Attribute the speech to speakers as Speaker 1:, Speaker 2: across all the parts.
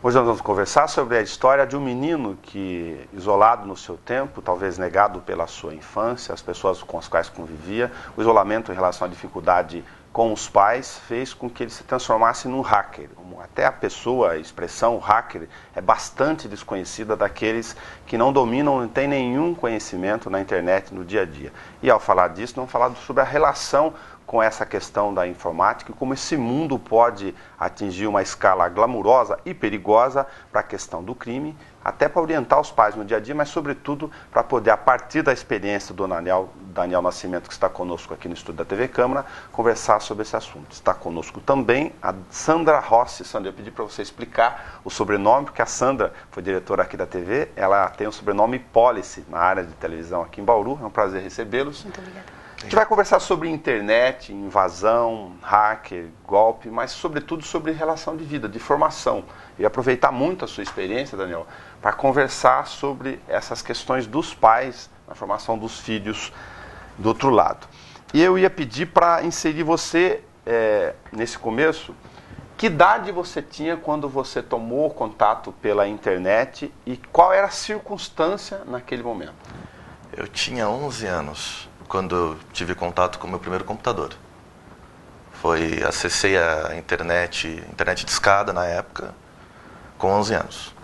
Speaker 1: Hoje nós vamos conversar sobre a história de um menino que, isolado no seu tempo, talvez negado pela sua infância, as pessoas com as quais convivia, o isolamento em relação à dificuldade com os pais fez com que ele se transformasse num hacker. Até a pessoa, a expressão hacker, é bastante desconhecida daqueles que não dominam, não têm nenhum conhecimento na internet no dia a dia. E ao falar disso, não falar sobre a relação com essa questão da informática e como esse mundo pode atingir uma escala glamurosa e perigosa para a questão do crime, até para orientar os pais no dia a dia, mas sobretudo para poder, a partir da experiência do Daniel Nascimento, que está conosco aqui no estúdio da TV Câmara, conversar sobre esse assunto. Está conosco também a Sandra Rossi. Sandra, eu pedi para você explicar o sobrenome, porque a Sandra foi diretora aqui da TV, ela tem o sobrenome Policy na área de televisão aqui em Bauru. É um prazer recebê-los.
Speaker 2: Muito obrigada.
Speaker 1: A gente vai conversar sobre internet, invasão, hacker, golpe, mas sobretudo sobre relação de vida, de formação. E aproveitar muito a sua experiência, Daniel, para conversar sobre essas questões dos pais, na formação dos filhos do outro lado. E eu ia pedir para inserir você, nesse começo, que idade você tinha quando você tomou contato pela internet e qual era a circunstância naquele momento?
Speaker 3: Eu tinha 11 anos quando eu tive contato com o meu primeiro computador. Acessei a internet discada na época, com 11 anos.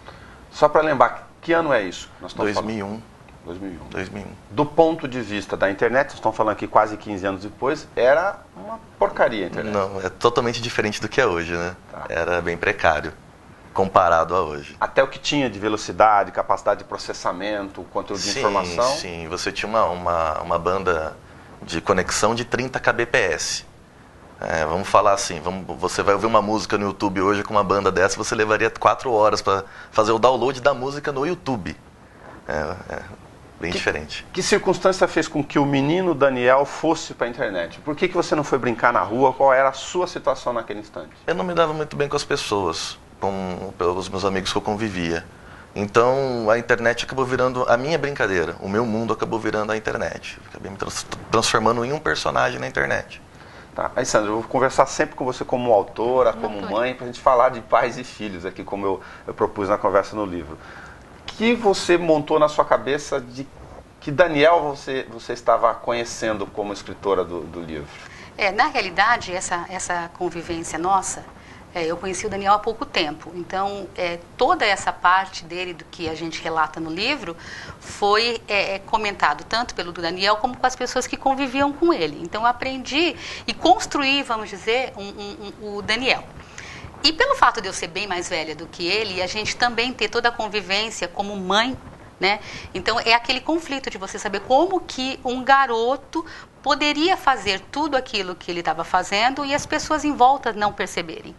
Speaker 1: Só para lembrar, que ano é isso?
Speaker 3: Nós estamos 2001.
Speaker 1: 2001. Do ponto de vista da internet, nós estamos falando aqui quase 15 anos depois, era uma porcaria a internet.
Speaker 3: Não, é totalmente diferente do que é hoje, né? Tá. Era bem precário, comparado a hoje.
Speaker 1: Até o que tinha de velocidade, capacidade de processamento, conteúdo de informação?
Speaker 3: Sim, você tinha uma banda de conexão de 30 kbps. Vamos falar assim, você vai ouvir uma música no YouTube hoje com uma banda dessa, você levaria 4 horas para fazer o download da música no YouTube. Bem diferente.
Speaker 1: Que circunstância fez com que o menino Daniel fosse para a internet? Por que você não foi brincar na rua? Qual era a sua situação naquele instante?
Speaker 3: Eu não me dava muito bem com as pessoas, com os meus amigos que eu convivia. Então a internet acabou virando a minha brincadeira, o meu mundo acabou virando a internet. Eu acabei me transformando em um personagem na internet.
Speaker 1: Tá. Aí, Sandra, eu vou conversar sempre com você como autora, como mãe, para a gente falar de pais e filhos aqui, como eu propus na conversa no livro. O que você montou na sua cabeça de que Daniel você estava conhecendo como escritora do livro?
Speaker 2: Na realidade, essa convivência nossa, eu conheci o Daniel há pouco tempo. Então, toda essa parte dele, do que a gente relata no livro, foi comentado tanto pelo Daniel como com as pessoas que conviviam com ele. Então, eu aprendi e construí, vamos dizer, o Daniel. E pelo fato de eu ser bem mais velha do que ele, e a gente também ter toda a convivência como mãe, né? Então, é aquele conflito de você saber como que um garoto poderia fazer tudo aquilo que ele estava fazendo e as pessoas em volta não perceberem.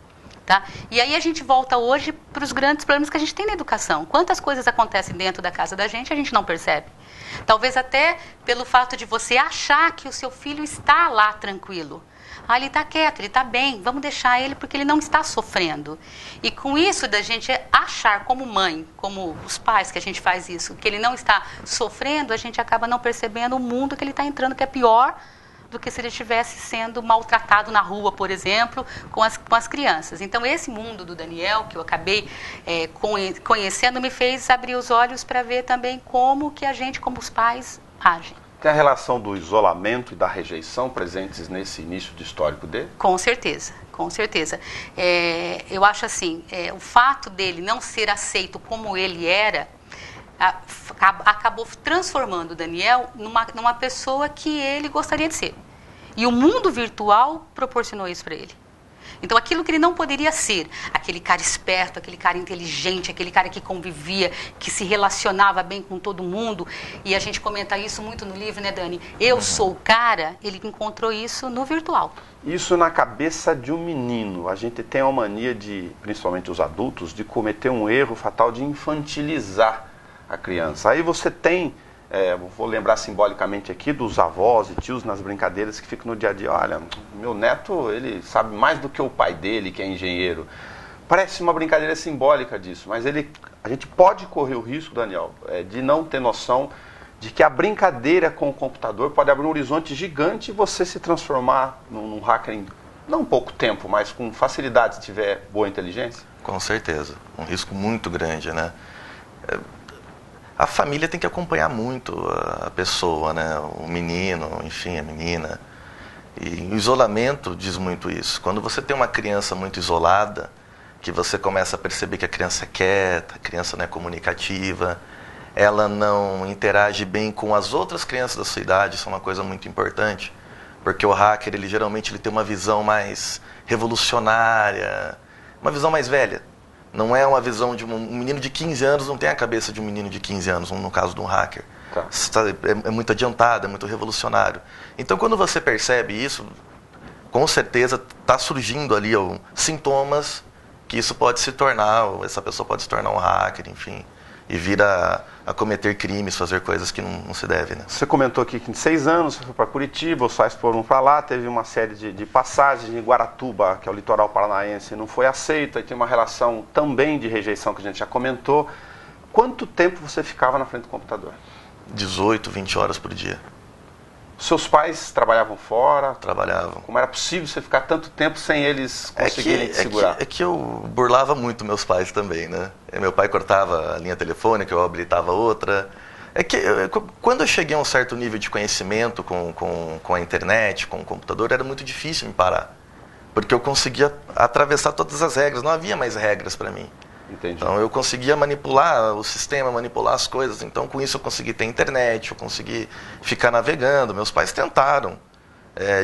Speaker 2: Tá? E aí a gente volta hoje para os grandes problemas que a gente tem na educação. Quantas coisas acontecem dentro da casa da gente, a gente não percebe. Talvez até pelo fato de você achar que o seu filho está lá tranquilo. Ele está quieto, ele está bem, vamos deixar ele porque ele não está sofrendo. E com isso da gente achar como mãe, como os pais que a gente faz isso, que ele não está sofrendo, a gente acaba não percebendo o mundo que ele está entrando, que é pior do que se ele estivesse sendo maltratado na rua, por exemplo, com as crianças. Então, esse mundo do Daniel, que eu acabei conhecendo, me fez abrir os olhos para ver também como que a gente, como os pais, agem.
Speaker 1: Tem a relação do isolamento e da rejeição presentes nesse início de histórico dele?
Speaker 2: Com certeza, com certeza. Eu acho assim, o fato dele não ser aceito como ele era, acabou transformando o Daniel numa pessoa que ele gostaria de ser. E o mundo virtual proporcionou isso para ele. Então, aquilo que ele não poderia ser, aquele cara esperto, aquele cara inteligente, aquele cara que convivia, que se relacionava bem com todo mundo, e a gente comenta isso muito no livro, né, Dani? Eu sou o cara, ele encontrou isso no virtual.
Speaker 1: Isso na cabeça de um menino. A gente tem a mania de, principalmente os adultos, de cometer um erro fatal de infantilizar a criança. Aí você tem, vou lembrar simbolicamente aqui dos avós e tios nas brincadeiras que ficam no dia a dia. Olha, meu neto, ele sabe mais do que o pai dele, que é engenheiro. Parece uma brincadeira simbólica disso, mas a gente pode correr o risco, Daniel, de não ter noção de que a brincadeira com o computador pode abrir um horizonte gigante e você se transformar num hacker não pouco tempo, mas com facilidade se tiver boa inteligência?
Speaker 3: Com certeza, um risco muito grande, né? A família tem que acompanhar muito a pessoa, né? O menino, enfim, a menina. E o isolamento diz muito isso. Quando você tem uma criança muito isolada, que você começa a perceber que a criança é quieta, a criança não é comunicativa, ela não interage bem com as outras crianças da sua idade, isso é uma coisa muito importante, porque o hacker, ele geralmente tem uma visão mais revolucionária, uma visão mais velha. Não é uma visão de um menino de 15 anos, não tem a cabeça de um menino de 15 anos, no caso de um hacker.
Speaker 1: Tá.
Speaker 3: É muito adiantado, é muito revolucionário. Então, quando você percebe isso, com certeza está surgindo ali sintomas que isso pode se tornar, essa pessoa pode se tornar um hacker, enfim, e vir a cometer crimes, fazer coisas que não se deve, né?
Speaker 1: Você comentou aqui que em 6 anos você foi para Curitiba, os pais foram para lá, teve uma série de passagens em Guaratuba, que é o litoral paranaense, não foi aceito, aí tem uma relação também de rejeição que a gente já comentou. Quanto tempo você ficava na frente do computador?
Speaker 3: 18, 20 horas por dia.
Speaker 1: Seus pais trabalhavam fora?
Speaker 3: Trabalhavam.
Speaker 1: Como era possível você ficar tanto tempo sem eles conseguirem te segurar?
Speaker 3: É que eu burlava muito meus pais também, né? Meu pai cortava a linha telefônica, eu habilitava outra. É que quando eu cheguei a um certo nível de conhecimento com a internet, com o computador, era muito difícil me parar. Porque eu conseguia atravessar todas as regras, não havia mais regras para mim.
Speaker 1: Entendi.
Speaker 3: Então eu conseguia manipular o sistema, manipular as coisas. Então com isso eu consegui ter internet, eu consegui ficar navegando. Meus pais tentaram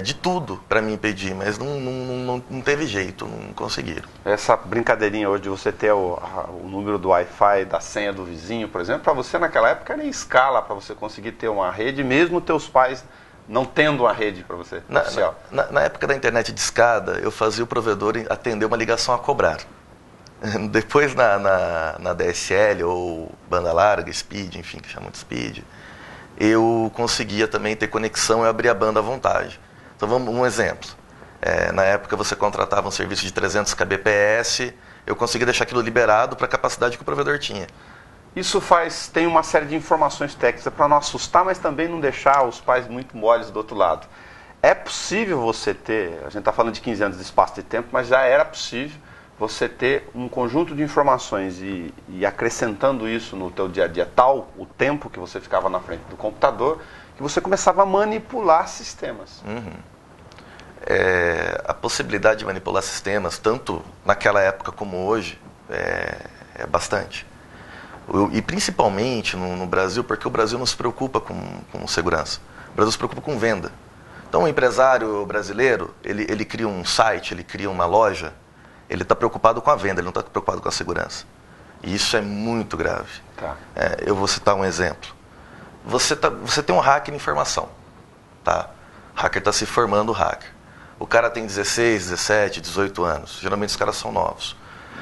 Speaker 3: de tudo para me impedir, mas não teve jeito, não conseguiram.
Speaker 1: Essa brincadeirinha hoje de você ter o número do Wi-Fi, da senha do vizinho, por exemplo, para você naquela época era em escala para você conseguir ter uma rede, mesmo teus pais não tendo uma rede para você oficial.
Speaker 3: Na época da internet de escada, eu fazia o provedor atender uma ligação a cobrar. Depois na DSL ou banda larga, Speed, enfim, que chamam de Speed, eu conseguia também ter conexão e abrir a banda à vontade. Então vamos um exemplo. Na época você contratava um serviço de 300 kbps, eu conseguia deixar aquilo liberado para a capacidade que o provedor tinha.
Speaker 1: Isso tem uma série de informações técnicas para não assustar, mas também não deixar os pais muito moles do outro lado. É possível você ter, a gente está falando de 15 anos de espaço de tempo, mas já era possível você ter um conjunto de informações e acrescentando isso no teu dia a dia, tal o tempo que você ficava na frente do computador, que você começava a manipular sistemas.
Speaker 3: Uhum. A possibilidade de manipular sistemas, tanto naquela época como hoje, é bastante. E principalmente no Brasil, porque o Brasil não se preocupa com segurança. O Brasil se preocupa com venda. Então o empresário brasileiro, ele cria um site, ele cria uma loja, ele está preocupado com a venda, ele não está preocupado com a segurança. E isso é muito grave.
Speaker 1: Tá.
Speaker 3: Eu vou citar um exemplo. Você tem um hacker em formação. Tá? O hacker está se formando hacker. O cara tem 16, 17, 18 anos. Geralmente os caras são novos.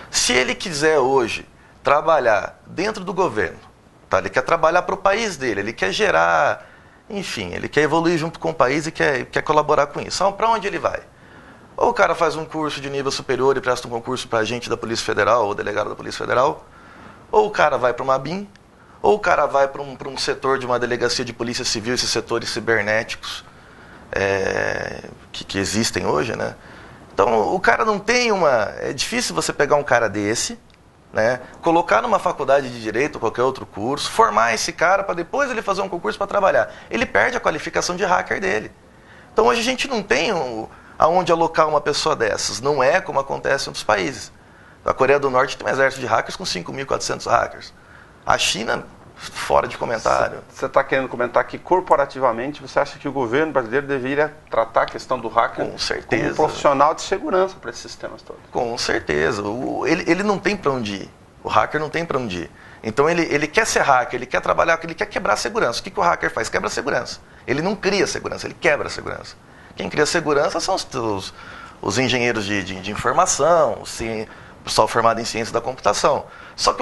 Speaker 3: Se ele quiser hoje trabalhar dentro do governo, tá? Ele quer trabalhar para o país dele, ele quer gerar, enfim, ele quer evoluir junto com o país e quer colaborar com isso. Então, para onde ele vai? Ou o cara faz um curso de nível superior e presta um concurso para agente da Polícia Federal ou delegado da Polícia Federal, ou o cara vai para uma BIM, ou o cara vai para um setor de uma delegacia de polícia civil, esses setores cibernéticos que existem hoje, né? Então o cara não tem é difícil você pegar um cara desse, né, colocar numa faculdade de direito ou qualquer outro curso, formar esse cara para depois ele fazer um concurso para trabalhar. Ele perde a qualificação de hacker dele. Então hoje a gente não tem aonde alocar uma pessoa dessas. Não é como acontece em outros países. A Coreia do Norte tem um exército de hackers com 5.400 hackers. A China, fora de comentário.
Speaker 1: Você está querendo comentar que corporativamente você acha que o governo brasileiro deveria tratar a questão do hacker
Speaker 3: com certeza,
Speaker 1: como um profissional de segurança para esses sistemas todos?
Speaker 3: Com certeza. Ele não tem para onde ir. O hacker não tem para onde ir. Então ele quer ser hacker, ele quer trabalhar, ele quer quebrar a segurança. O que o hacker faz? Quebra a segurança. Ele não cria segurança, ele quebra a segurança. Quem cria segurança são os engenheiros de informação, o pessoal formado em ciência da computação. Só que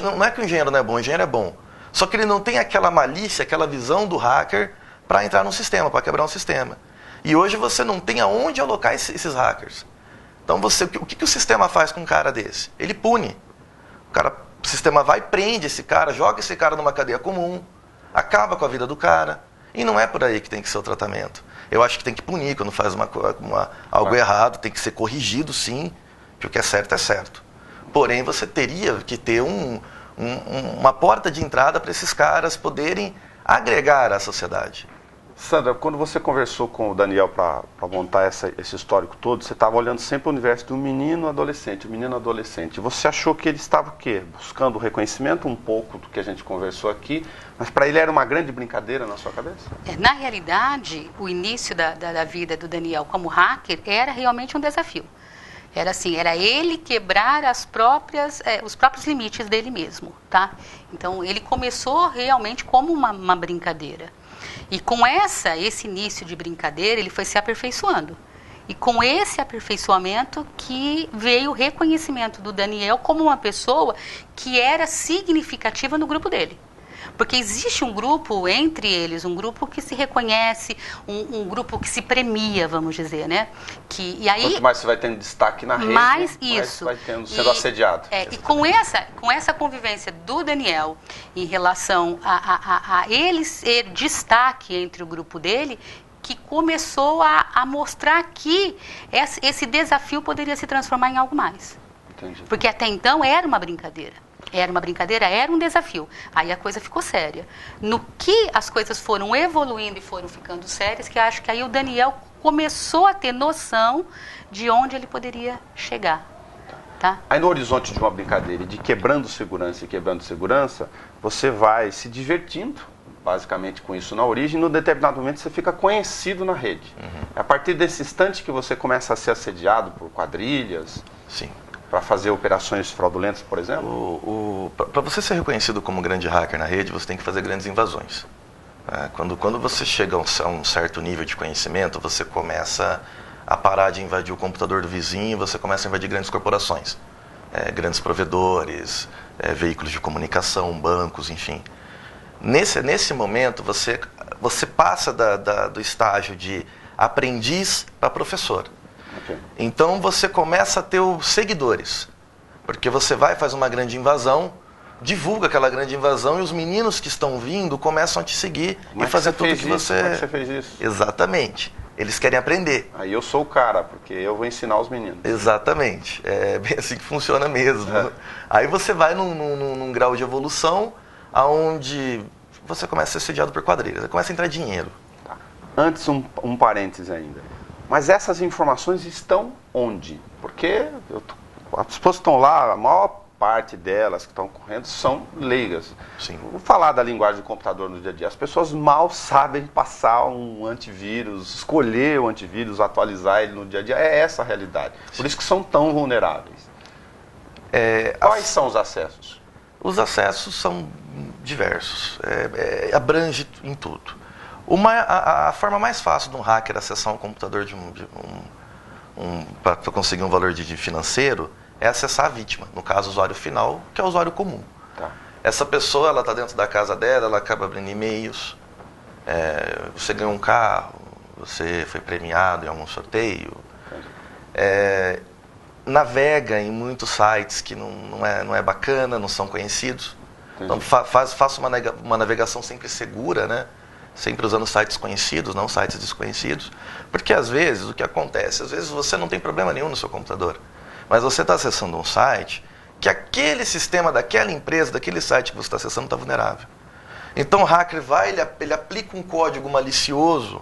Speaker 3: não é que o engenheiro não é bom, o engenheiro é bom. Só que ele não tem aquela malícia, aquela visão do hacker para entrar num sistema, para quebrar um sistema. E hoje você não tem aonde alocar esses hackers. Então o que o sistema faz com um cara desse? Ele pune. O sistema vai, prende esse cara, joga esse cara numa cadeia comum, acaba com a vida do cara. E não é por aí que tem que ser o tratamento. Eu acho que tem que punir quando faz algo errado, tem que ser corrigido sim, que o que é certo. Porém, você teria que ter uma porta de entrada para esses caras poderem agregar à sociedade.
Speaker 1: Sandra, quando você conversou com o Daniel para montar esse histórico todo, você estava olhando sempre o universo do menino adolescente, o menino adolescente. Você achou que ele estava o quê? Buscando reconhecimento, um pouco do que a gente conversou aqui, mas para ele era uma grande brincadeira na sua cabeça?
Speaker 2: Na realidade, o início da vida do Daniel como hacker era realmente um desafio. Era assim, era ele quebrar os próprios limites dele mesmo, tá? Então, ele começou realmente como uma brincadeira. E com esse início de brincadeira, ele foi se aperfeiçoando. E com esse aperfeiçoamento que veio o reconhecimento do Daniel como uma pessoa que era significativa no grupo dele. Porque existe um grupo entre eles, um grupo que se reconhece, um grupo que se premia, vamos dizer, né? E aí,
Speaker 1: quanto mais você vai tendo destaque na rede,
Speaker 2: mais
Speaker 1: você vai sendo assediado.
Speaker 2: E com essa convivência do Daniel em relação a ele ser destaque entre o grupo dele, que começou a mostrar que esse desafio poderia se transformar em algo mais.
Speaker 1: Entendi.
Speaker 2: Porque até então era uma brincadeira. Era um desafio. Aí a coisa ficou séria. No que as coisas foram evoluindo e foram ficando sérias, que acho que aí o Daniel começou a ter noção de onde ele poderia chegar. Tá?
Speaker 1: Aí no horizonte de uma brincadeira e de quebrando segurança, você vai se divertindo, basicamente com isso na origem, e no determinado momento você fica conhecido na rede. É a partir desse instante que você começa a ser assediado por quadrilhas.
Speaker 3: Sim.
Speaker 1: Para fazer operações fraudulentas, por exemplo?
Speaker 3: Para você ser reconhecido como grande hacker na rede, você tem que fazer grandes invasões. Quando você chega a um certo nível de conhecimento, você começa a parar de invadir o computador do vizinho, você começa a invadir grandes corporações, grandes provedores, veículos de comunicação, bancos, enfim. Nesse momento, você passa do estágio de aprendiz para professor.
Speaker 1: Okay.
Speaker 3: Então você começa a ter os seguidores, porque você faz uma grande invasão, divulga aquela grande invasão e os meninos que estão vindo começam a te seguir e fazer tudo que você...
Speaker 1: Como é que você fez isso?
Speaker 3: Exatamente. Eles querem aprender.
Speaker 1: Aí eu sou o cara, porque eu vou ensinar os meninos.
Speaker 3: Exatamente. É bem assim que funciona mesmo. Aí você vai num grau de evolução onde você começa a ser assediado por quadrilhas, começa a entrar dinheiro.
Speaker 1: Tá. Antes, um parêntese ainda. Mas essas informações estão onde? Porque as pessoas que estão lá, a maior parte delas que estão correndo são leigas.
Speaker 3: Sim.
Speaker 1: Vou falar da linguagem do computador no dia a dia. As pessoas mal sabem passar um antivírus, escolher o antivírus, atualizar ele no dia a dia. É essa a realidade. Sim. Por isso que são tão vulneráveis. Quais são os acessos?
Speaker 3: Os acessos são diversos. Abrange em tudo. A forma mais fácil de um hacker acessar um computador para conseguir um valor de financeiro é acessar a vítima, no caso o usuário final, que é o usuário comum.
Speaker 1: Tá.
Speaker 3: Essa pessoa está dentro da casa dela, ela acaba abrindo e-mails, você ganhou um carro, você foi premiado em algum sorteio, navega em muitos sites que não é bacana, não são conhecidos. Entendi. Então faça uma navegação sempre segura, né? Sempre usando sites conhecidos, não sites desconhecidos. Porque às vezes, o que acontece? Às vezes você não tem problema nenhum no seu computador, mas você está acessando um site que aquele sistema daquela empresa, daquele site que você está acessando está vulnerável. Então o hacker ele aplica um código malicioso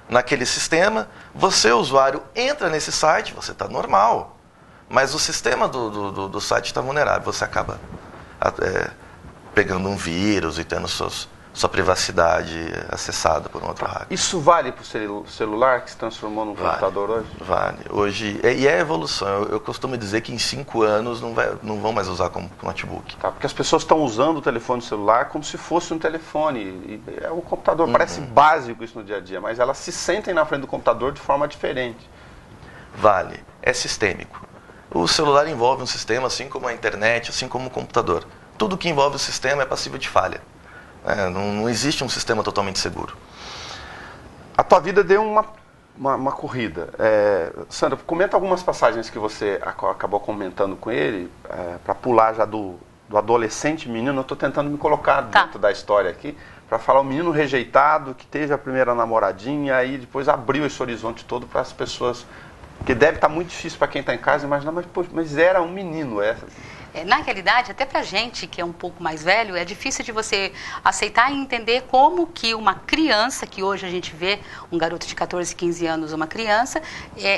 Speaker 3: naquele sistema, você, usuário, entra nesse site, você está normal, mas o sistema do site está vulnerável, você acaba pegando um vírus e tendo sua privacidade acessada por um outro hacker.
Speaker 1: Isso vale para o celular que se transformou num computador hoje?
Speaker 3: Vale. Hoje, e é evolução. Eu costumo dizer que em 5 anos não vão mais usar como notebook.
Speaker 1: Tá, porque as pessoas estão usando o telefone celular como se fosse um telefone. E é um computador, parece básico isso no dia a dia, mas elas se sentem na frente do computador de forma diferente.
Speaker 3: Vale. É sistêmico. O celular envolve um sistema, assim como a internet, assim como o computador. Tudo que envolve o sistema é passível de falha. Não existe um sistema totalmente seguro.
Speaker 1: A tua vida deu uma corrida. Sandra, comenta algumas passagens que você acabou comentando com ele, para pular já do adolescente menino. Eu estou tentando me colocar dentro da história aqui, para falar o menino rejeitado que teve a primeira namoradinha, aí depois abriu esse horizonte todo para as pessoas, porque deve estar muito difícil para quem está em casa imaginar, mas, poxa, mas era um menino essa.
Speaker 2: Na realidade, até pra gente que é um pouco mais velho, é difícil de você aceitar e entender como que uma criança, que hoje a gente vê um garoto de 14, 15 anos, uma criança,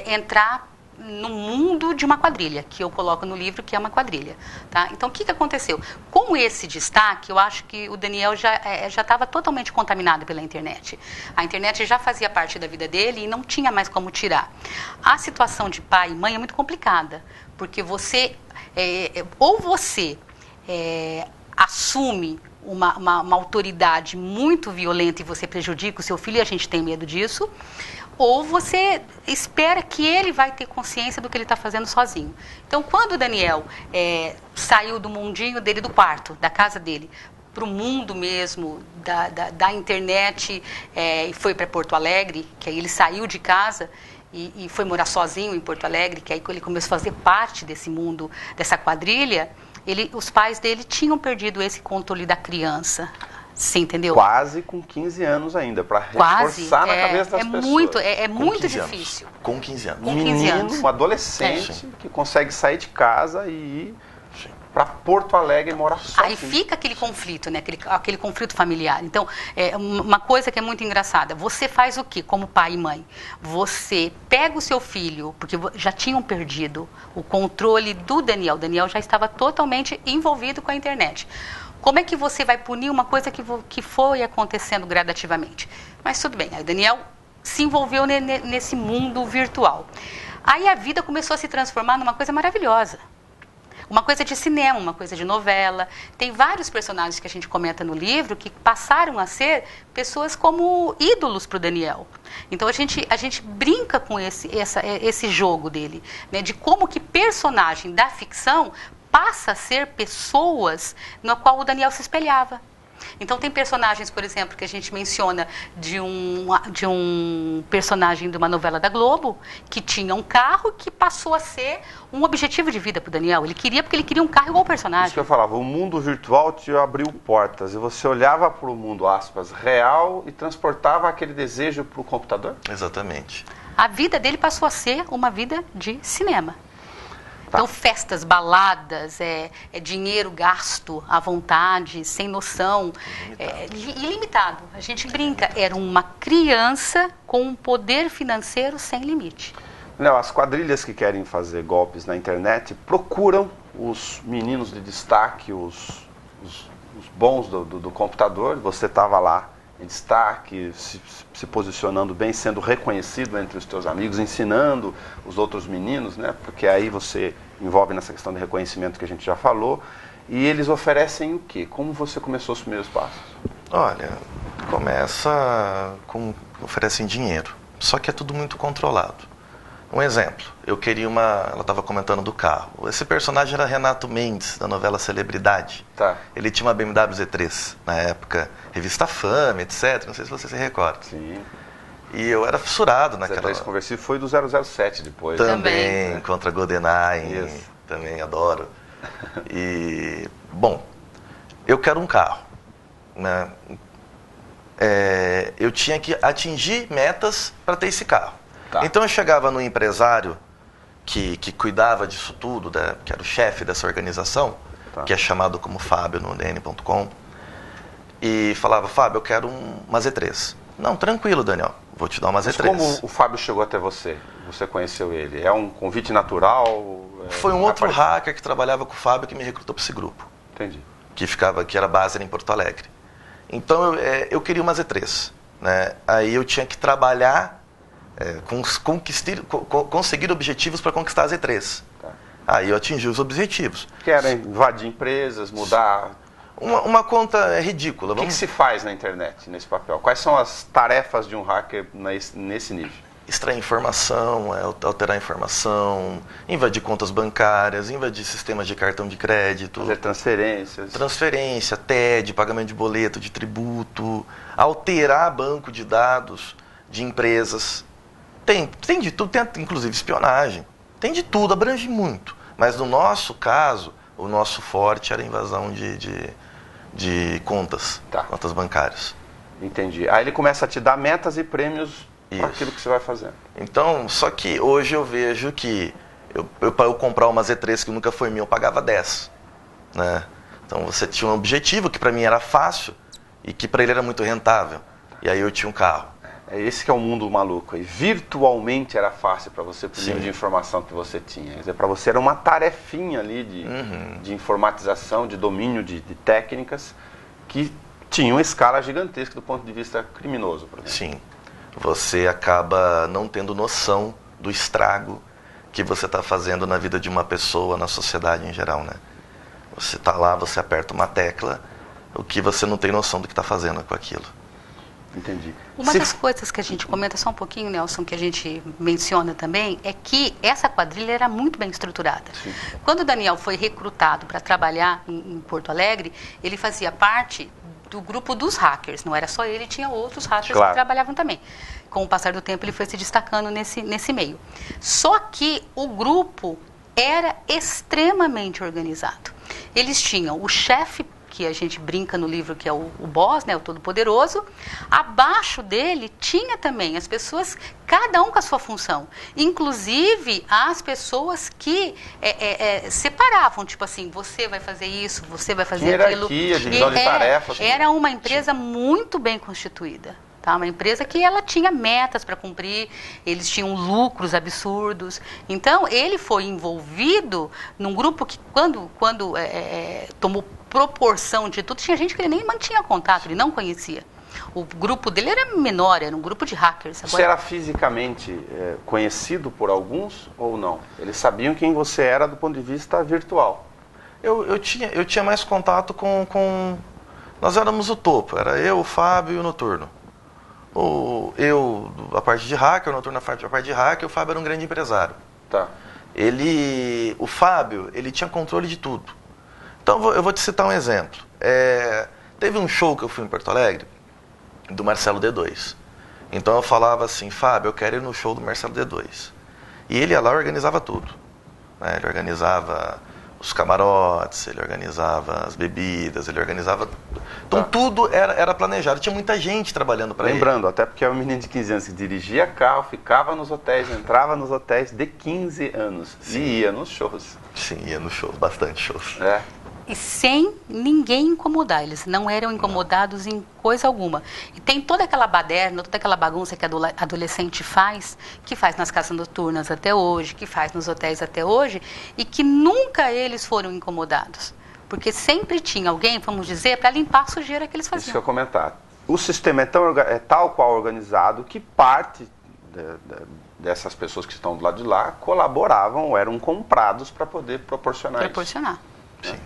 Speaker 2: entrar no mundo de uma quadrilha, que eu coloco no livro, que é uma quadrilha. Tá? Então, o que aconteceu? Com esse destaque, eu acho que o Daniel já estava totalmente contaminado pela internet. A internet já fazia parte da vida dele e não tinha mais como tirar. A situação de pai e mãe é muito complicada, porque você, ou você assume uma autoridade muito violenta e você prejudica o seu filho, e a gente tem medo disso, ou você espera que ele vai ter consciência do que ele está fazendo sozinho. Então, quando o Daniel saiu do mundinho dele, do quarto, da casa dele, para o mundo mesmo da internet, e foi para Porto Alegre, que aí ele saiu de casa e foi morar sozinho em Porto Alegre, que aí ele começou a fazer parte desse mundo, dessa quadrilha, os pais dele tinham perdido esse controle da criança. Você entendeu?
Speaker 1: Quase com 15 anos ainda, para reforçar na cabeça das pessoas.
Speaker 2: É muito difícil.
Speaker 3: Com 15 anos.
Speaker 1: Um menino, um adolescente que consegue sair de casa e ir para Porto Alegre e morar sozinho.
Speaker 2: Aí fica aquele conflito, né? Aquele conflito familiar. Então, uma coisa que é muito engraçada, você faz o quê como pai e mãe? Você pega o seu filho, porque já tinham perdido o controle do Daniel. O Daniel já estava totalmente envolvido com a internet. Como é que você vai punir uma coisa que foi acontecendo gradativamente? Mas tudo bem, aí o Daniel se envolveu nesse mundo virtual. Aí a vida começou a se transformar numa coisa maravilhosa. Uma coisa de cinema, uma coisa de novela. Tem vários personagens que a gente comenta no livro que passaram a ser pessoas como ídolos para o Daniel. Então a gente brinca com esse jogo dele, né, de como que personagem da ficção passa a ser pessoas na qual o Daniel se espelhava. Então tem personagens, por exemplo, que a gente menciona de um personagem de uma novela da Globo que tinha um carro que passou a ser um objetivo de vida para o Daniel. Ele queria porque ele queria um carro igual o personagem.
Speaker 1: Isso que eu falava, o mundo virtual te abriu portas e você olhava para o mundo, aspas, real e transportava aquele desejo para o computador?
Speaker 3: Exatamente.
Speaker 2: A vida dele passou a ser uma vida de cinema.
Speaker 1: Tá.
Speaker 2: Então, festas, baladas, dinheiro gasto à vontade, sem noção, ilimitado. A gente brinca, era uma criança com um poder financeiro sem limite.
Speaker 1: Não, as quadrilhas que querem fazer golpes na internet procuram os meninos de destaque, os bons do computador. Você estava lá em destaque, se posicionando bem, sendo reconhecido entre os teus amigos, ensinando os outros meninos, né? Porque aí você envolve nessa questão de reconhecimento que a gente já falou. E eles oferecem o quê? Como você começou os primeiros passos?
Speaker 3: Olha, oferecem dinheiro, só que é tudo muito controlado. Um exemplo, ela estava comentando do carro. Esse personagem era Renato Mendes, da novela Celebridade.
Speaker 1: Tá.
Speaker 3: Ele tinha uma BMW Z3, na época, revista Fama, etc. Não sei se você se recorda.
Speaker 1: Sim.
Speaker 3: E eu era fissurado naquela...
Speaker 1: Z3 conversível foi do 007 depois.
Speaker 3: Também, contra GoldenEye,
Speaker 1: Isso.
Speaker 3: também adoro. E, bom, eu quero um carro, né? Eu tinha que atingir metas para ter esse carro. Tá. Então eu chegava no empresário que cuidava disso tudo, que era o chefe dessa organização, tá, que é chamado como Fábio no DN.com, e falava: Fábio, eu quero uma Z3. Não, tranquilo, Daniel, vou te dar uma Z3.
Speaker 1: Mas como o Fábio chegou até você? Você conheceu ele? É um convite natural?
Speaker 3: Foi um outro hacker que trabalhava com o Fábio que me recrutou para esse grupo.
Speaker 1: Entendi.
Speaker 3: Que era base em Porto Alegre. Então eu queria uma Z3, né? Aí eu tinha que trabalhar, conseguir objetivos para conquistar a Z3. Tá. Aí eu atingi os objetivos.
Speaker 1: Que era invadir empresas, mudar...
Speaker 3: Uma conta ridícula.
Speaker 1: O que se faz na internet, nesse papel? Quais são as tarefas de um hacker nesse nível?
Speaker 3: Extrair informação, alterar informação, invadir contas bancárias, invadir sistemas de cartão de crédito.
Speaker 1: Fazer transferências.
Speaker 3: Transferência, TED, pagamento de boleto, de tributo, alterar banco de dados de empresas. Tem de tudo, tem inclusive espionagem. Tem de tudo, abrange muito. Mas no nosso caso, o nosso forte era a invasão de contas,
Speaker 1: tá,
Speaker 3: contas bancárias.
Speaker 1: Entendi. Aí ele começa a te dar metas e prêmios para aquilo que você vai fazendo.
Speaker 3: Então, só que hoje eu vejo que para eu comprar uma Z3 que nunca foi minha, eu pagava 10. Né? Então você tinha um objetivo que para mim era fácil e que para ele era muito rentável. E aí eu tinha um carro.
Speaker 1: É esse que é o mundo maluco. E virtualmente era fácil para você, por nível de informação que você tinha. Quer dizer, para você era uma tarefinha ali de informatização, de domínio de técnicas que tinham uma escala gigantesca do ponto de vista criminoso, por exemplo.
Speaker 3: Sim. Você acaba não tendo noção do estrago que você está fazendo na vida de uma pessoa, na sociedade em geral, né? Você está lá, você aperta uma tecla, o que você não tem noção do que está fazendo com aquilo.
Speaker 1: Entendi.
Speaker 2: Uma das coisas que a gente comenta só um pouquinho, Nelson, que a gente menciona também, é que essa quadrilha era muito bem estruturada.
Speaker 1: Sim.
Speaker 2: Quando o Daniel foi recrutado para trabalhar em Porto Alegre, ele fazia parte do grupo dos hackers. Não era só ele, tinha outros hackers que trabalhavam também. Com o passar do tempo, ele foi se destacando nesse meio. Só que o grupo era extremamente organizado. Eles tinham o chefe, que a gente brinca no livro, que é o boss, né, o todo-poderoso. Abaixo dele tinha também as pessoas, cada um com a sua função. Inclusive, as pessoas que separavam, tipo assim, você vai fazer isso, você vai fazer aquilo.
Speaker 1: Hierarquia, divisão de tarefas.
Speaker 2: Era uma empresa muito bem constituída. Tá? Uma empresa que ela tinha metas para cumprir, eles tinham lucros absurdos. Então, ele foi envolvido num grupo que, quando tomou proporção de tudo, tinha gente que ele nem mantinha contato, ele não conhecia. O grupo dele era menor, era um grupo de hackers.
Speaker 1: Você era fisicamente conhecido por alguns ou não? Eles sabiam quem você era do ponto de vista virtual?
Speaker 3: Eu tinha mais contato com... Nós éramos o topo, era eu, o Fábio e o Noturno. A parte de hacker, o Noturno a parte de hacker, o Fábio era um grande empresário.
Speaker 1: Tá.
Speaker 3: O Fábio, ele tinha controle de tudo. Então, eu vou te citar um exemplo. Teve um show que eu fui em Porto Alegre, do Marcelo D2. Então, eu falava assim, Fábio, eu quero ir no show do Marcelo D2. E ele ia lá e organizava tudo. Né? Ele organizava os camarotes, ele organizava as bebidas, ele organizava... Então, tudo era planejado. Tinha muita gente trabalhando para ele.
Speaker 1: Lembrando, até porque é um menino de 15 anos que dirigia carro, ficava nos hotéis, entrava nos hotéis de 15 anos. Sim. E ia nos shows.
Speaker 3: Sim, ia nos shows, bastante shows.
Speaker 2: E sem ninguém incomodar. Eles não eram incomodados em coisa alguma. E tem toda aquela baderna, toda aquela bagunça que adolescente faz, que faz nas casas noturnas até hoje, que faz nos hotéis até hoje, e que nunca eles foram incomodados. Porque sempre tinha alguém, vamos dizer, para limpar a sujeira que eles faziam.
Speaker 1: Isso que eu ia comentar. O sistema é tal qual organizado que parte dessas pessoas que estão do lado de lá colaboravam ou eram comprados para poder proporcionar isso.
Speaker 3: Sim.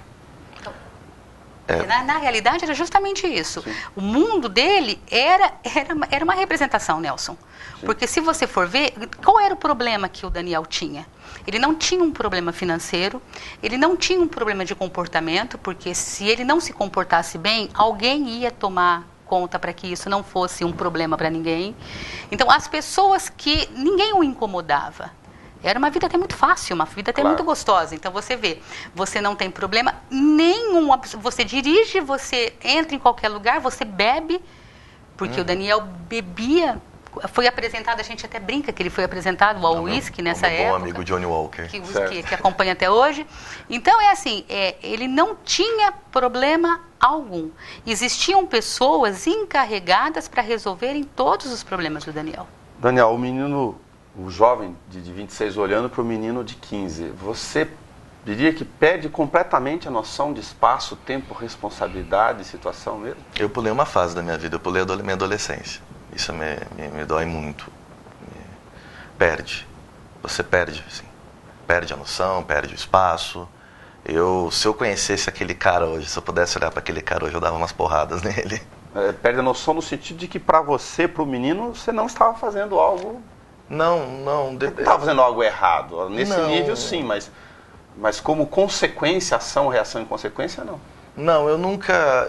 Speaker 2: Na realidade, era justamente isso. Sim. O mundo dele era uma representação, Nelson. Sim. Porque se você for ver, qual era o problema que o Daniel tinha? Ele não tinha um problema financeiro, ele não tinha um problema de comportamento, porque se ele não se comportasse bem, alguém ia tomar conta para que isso não fosse um problema para ninguém. Então, as pessoas que ninguém o incomodava. Era uma vida até muito fácil, uma vida até muito gostosa. Então, você vê, você não tem problema nenhum. Você dirige, você entra em qualquer lugar, você bebe, porque o Daniel bebia. Foi apresentado, a gente até brinca que ele foi apresentado ao uísque nessa época.
Speaker 3: Meu bom amigo Johnny Walker.
Speaker 2: Que acompanha até hoje. Então, é assim, ele não tinha problema algum. Existiam pessoas encarregadas para resolverem todos os problemas do Daniel.
Speaker 1: Daniel, o jovem de 26 olhando para o menino de 15, você diria que perde completamente a noção de espaço, tempo, responsabilidade, situação mesmo?
Speaker 3: Eu pulei uma fase da minha vida, eu pulei a minha adolescência. Isso me dói muito. Você perde, assim. Perde a noção, perde o espaço. Se eu conhecesse aquele cara hoje, se eu pudesse olhar para aquele cara hoje, eu dava umas porradas nele.
Speaker 1: Perde a noção no sentido de que para você, para o menino, você não estava fazendo algo...
Speaker 3: Não.
Speaker 1: Estava fazendo algo errado. Nesse nível, sim, mas como consequência, ação, reação e consequência, não.
Speaker 3: Não, eu nunca...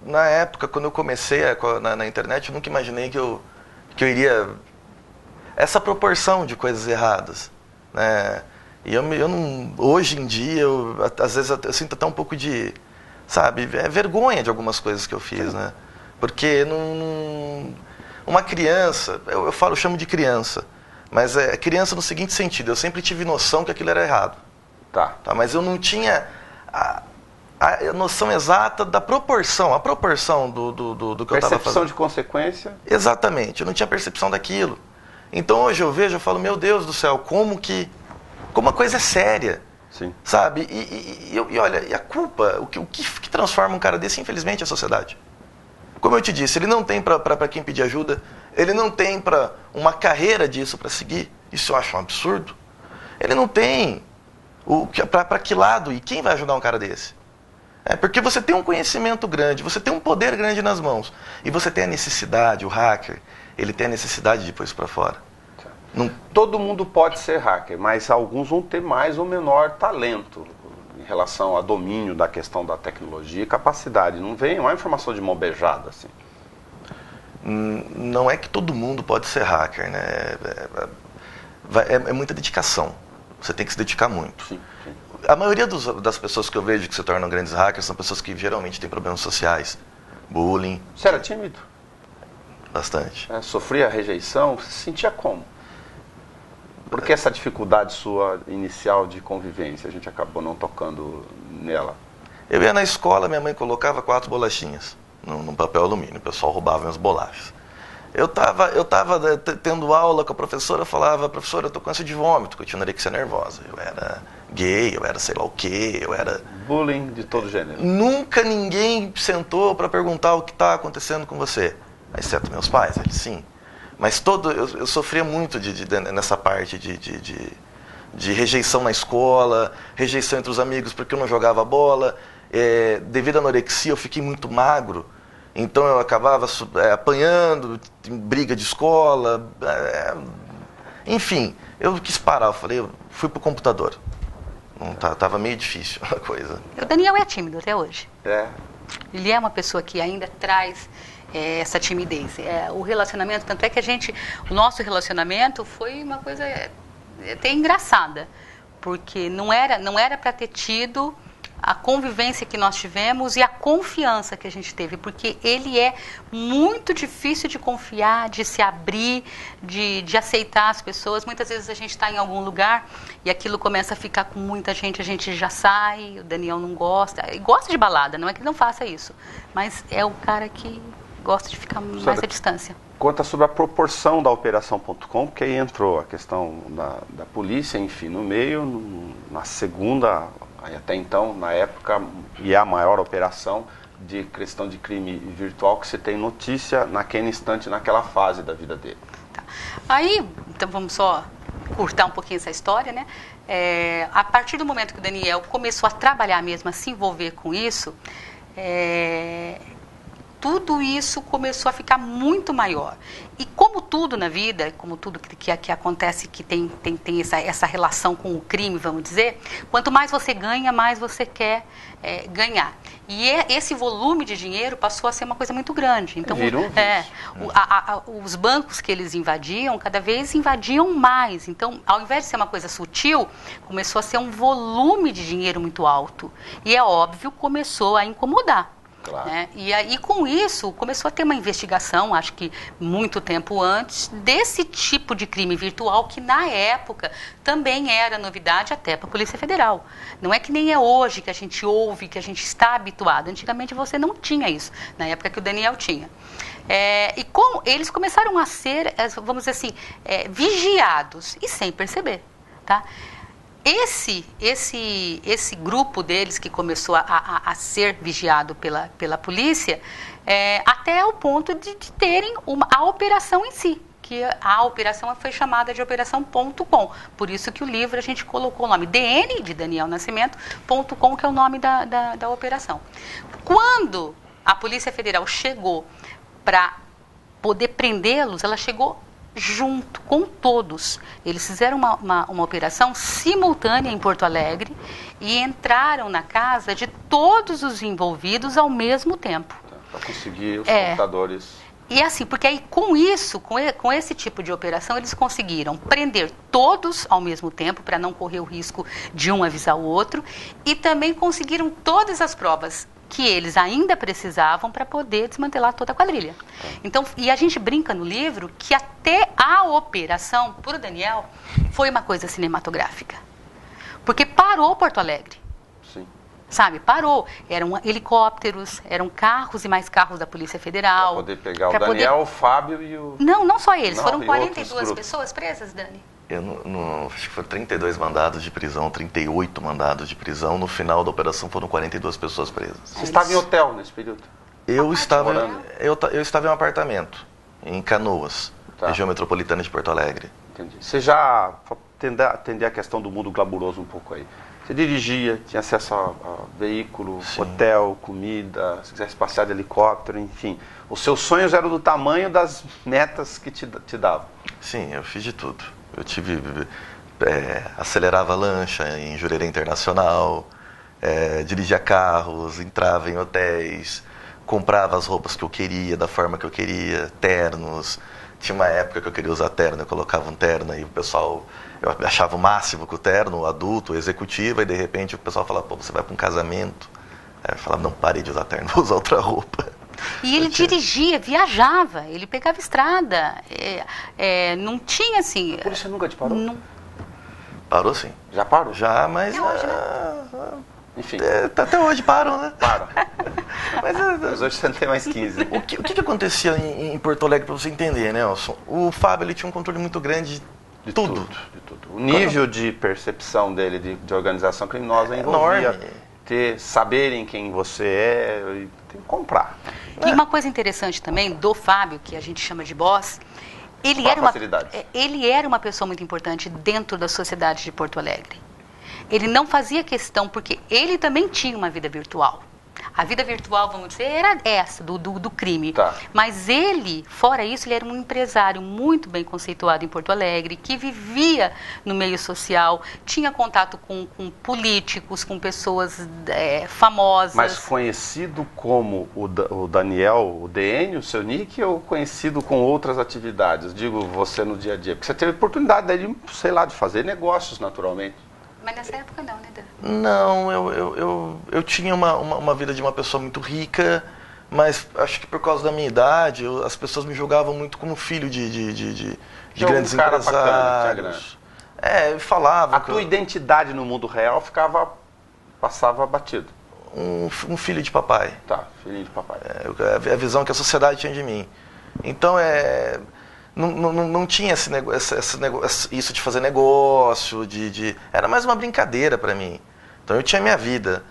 Speaker 3: na época, quando eu comecei na internet, eu nunca imaginei que eu iria... Essa proporção de coisas erradas, né? E eu não... Hoje em dia, às vezes, eu sinto até um pouco de... Sabe? Vergonha de algumas coisas que eu fiz, né? Porque uma criança, eu chamo de criança, mas é criança no seguinte sentido, eu sempre tive noção que aquilo era errado.
Speaker 1: Tá.
Speaker 3: Mas eu não tinha a noção exata da proporção, a proporção do que eu estava fazendo.
Speaker 1: Percepção de consequência?
Speaker 3: Exatamente, eu não tinha percepção daquilo. Então hoje eu falo, meu Deus do céu, como a coisa é séria.
Speaker 1: Sim.
Speaker 3: Sabe? E olha, e a culpa, o que transforma um cara desse, infelizmente, é a sociedade. Como eu te disse, ele não tem para quem pedir ajuda, ele não tem para uma carreira disso para seguir. Isso eu acho um absurdo. Ele não tem para que lado e quem vai ajudar um cara desse? Porque você tem um conhecimento grande, você tem um poder grande nas mãos e você tem a necessidade, o hacker, ele tem a necessidade de pôr isso para fora.
Speaker 1: Não, todo mundo pode ser hacker, mas alguns vão ter mais ou menor talento em relação a domínio da questão da tecnologia e capacidade. Não vem uma informação de mão beijada, assim.
Speaker 3: Não é que todo mundo pode ser hacker, né? É muita dedicação. Você tem que se dedicar muito.
Speaker 1: Sim.
Speaker 3: A maioria das pessoas que eu vejo que se tornam grandes hackers são pessoas que geralmente têm problemas sociais. Bullying.
Speaker 1: Você era tímido?
Speaker 3: Bastante.
Speaker 1: Sofria rejeição? Você se sentia como? Por que essa dificuldade sua inicial de convivência? A gente acabou não tocando nela.
Speaker 3: Eu ia na escola, minha mãe colocava 4 bolachinhas num papel alumínio. O pessoal roubava minhas bolachas. Eu tava tendo aula com a professora, falava, professora, eu tô com ânsia de vômito, que eu tinha anorexia nervosa. Eu era gay, eu era sei lá o quê, eu era...
Speaker 1: Bullying de todo gênero.
Speaker 3: Nunca ninguém sentou para perguntar o que está acontecendo com você. Exceto meus pais, eles sim. Mas eu sofria muito nessa parte de rejeição na escola, rejeição entre os amigos porque eu não jogava bola. Devido à anorexia, eu fiquei muito magro. Então eu acabava apanhando, em briga de escola. Enfim, eu quis parar. Eu fui pro computador. Tava meio difícil a coisa.
Speaker 2: O Daniel é tímido até hoje.
Speaker 1: Ele
Speaker 2: é uma pessoa que ainda traz essa timidez. O relacionamento, tanto é que o nosso relacionamento foi uma coisa até engraçada, porque não era para ter tido a convivência que nós tivemos e a confiança que a gente teve, porque ele é muito difícil de confiar, de se abrir, de aceitar as pessoas. Muitas vezes a gente está em algum lugar e aquilo começa a ficar com muita gente, a gente já sai, o Daniel não gosta, e gosta de balada, não é que ele não faça isso, mas é o cara que gosta de ficar mais à distância.
Speaker 1: Conta sobre a proporção da Operação.com, porque aí entrou a questão da polícia, enfim, no meio, na segunda... Aí até então, na época, e é a maior operação de questão de crime virtual que se tem notícia naquele instante, naquela fase da vida dele.
Speaker 2: Tá. Aí, então vamos só curtar um pouquinho essa história, né? A partir do momento que o Daniel começou a trabalhar mesmo, a se envolver com isso, tudo isso começou a ficar muito maior. E como tudo na vida, como tudo que acontece, que tem essa relação com o crime, vamos dizer, quanto mais você ganha, mais você quer ganhar. E esse volume de dinheiro passou a ser uma coisa muito grande. Então, os bancos que eles invadiam, cada vez invadiam mais. Então, ao invés de ser uma coisa sutil, começou a ser um volume de dinheiro muito alto. E é óbvio, começou a incomodar.
Speaker 1: Claro.
Speaker 2: Né? E aí, com isso, começou a ter uma investigação, acho que muito tempo antes, desse tipo de crime virtual, que na época também era novidade até para a Polícia Federal. Não é que nem é hoje que a gente ouve, que a gente está habituado. Antigamente você não tinha isso, na época que o Daniel tinha. Eles começaram a ser, vamos dizer assim, vigiados, e sem perceber, tá? Esse grupo deles que começou a ser vigiado pela polícia, até o ponto de terem a operação em si, que a operação foi chamada de Operação.com. Por isso que o livro a gente colocou o nome DN, de Daniel Nascimento, .com, que é o nome da operação. Quando a Polícia Federal chegou para poder prendê-los, ela chegou junto com todos. Eles fizeram uma operação simultânea em Porto Alegre e entraram na casa de todos os envolvidos ao mesmo tempo.
Speaker 1: Para conseguir os computadores.
Speaker 2: E assim, porque aí com isso, com esse tipo de operação, eles conseguiram prender todos ao mesmo tempo, para não correr o risco de um avisar o outro, e também conseguiram todas as provas que eles ainda precisavam para poder desmantelar toda a quadrilha. Então, e a gente brinca no livro que até a operação, por Daniel, foi uma coisa cinematográfica. Porque parou Porto Alegre.
Speaker 1: Sim.
Speaker 2: Sabe, parou. Eram helicópteros, eram carros e mais carros da Polícia Federal.
Speaker 1: Para poder pegar o Daniel, o Fábio e o...
Speaker 2: Não só eles. Foram
Speaker 1: e
Speaker 2: 42 pessoas presas, Dani.
Speaker 3: Acho que foram 32 mandados de prisão, 38 mandados de prisão. No final da operação foram 42 pessoas presas.
Speaker 1: Você estava em hotel nesse período?
Speaker 3: Eu estava em um apartamento, em Canoas, região metropolitana de Porto Alegre.
Speaker 1: Entendi. Você já atender a questão do mundo glamuroso um pouco aí. Você dirigia, tinha acesso a veículo,
Speaker 3: Sim.
Speaker 1: hotel, comida, se quisesse passear de helicóptero, enfim. Os seus sonhos eram do tamanho das metas que te davam.
Speaker 3: Sim, eu fiz de tudo. Eu acelerava lancha em Jurerê Internacional, dirigia carros, entrava em hotéis, comprava as roupas que eu queria, da forma que eu queria, ternos. Tinha uma época que eu queria usar terno, eu colocava um terno e o pessoal, eu achava o máximo com o terno, o adulto, o executivo, e de repente o pessoal falava, pô, você vai para um casamento. Aí eu falava, não, parei de usar terno, vou usar outra roupa.
Speaker 2: E ele dirigia, viajava, ele pegava estrada, não tinha assim...
Speaker 1: Por isso você nunca te parou?
Speaker 2: Não.
Speaker 3: Parou sim.
Speaker 1: Já parou?
Speaker 3: Já, mas...
Speaker 2: Hoje, né?
Speaker 1: Enfim.
Speaker 3: Até hoje param, né?
Speaker 1: Para. Mas hoje você não tem mais 15.
Speaker 3: O que acontecia em Porto Alegre, para você entender, né, Nelson? O Fábio ele tinha um controle muito grande de tudo.
Speaker 1: De tudo. O nível de percepção dele de organização criminosa envolvia
Speaker 3: enorme.
Speaker 1: Saberem quem você é e tem que comprar.
Speaker 2: E uma coisa interessante também do Fábio, que a gente chama de boss, ele era uma pessoa muito importante dentro da sociedade de Porto Alegre. Ele não fazia questão, porque ele também tinha uma vida virtual. A vida virtual, vamos dizer, era essa, do crime.
Speaker 1: Tá.
Speaker 2: Mas ele, fora isso, ele era um empresário muito bem conceituado em Porto Alegre, que vivia no meio social, tinha contato com políticos, com pessoas famosas.
Speaker 1: Mas conhecido como o Daniel, o DN, o seu nick, ou conhecido com outras atividades? Digo, você no dia a dia. Porque você teve oportunidade daí de, sei lá, de fazer negócios, naturalmente.
Speaker 2: Mas nessa época não, né, Dan?
Speaker 3: Não, eu tinha uma vida de uma pessoa muito rica, mas acho que por causa da minha idade, as pessoas me julgavam muito como filho de grandes empresários. Falava.
Speaker 1: A tua identidade no mundo real passava batido.
Speaker 3: Um filho de papai.
Speaker 1: Tá, filhinho de papai.
Speaker 3: A visão que a sociedade tinha de mim. Então, não tinha isso de fazer negócio, era mais uma brincadeira para mim. Então eu tinha minha vida,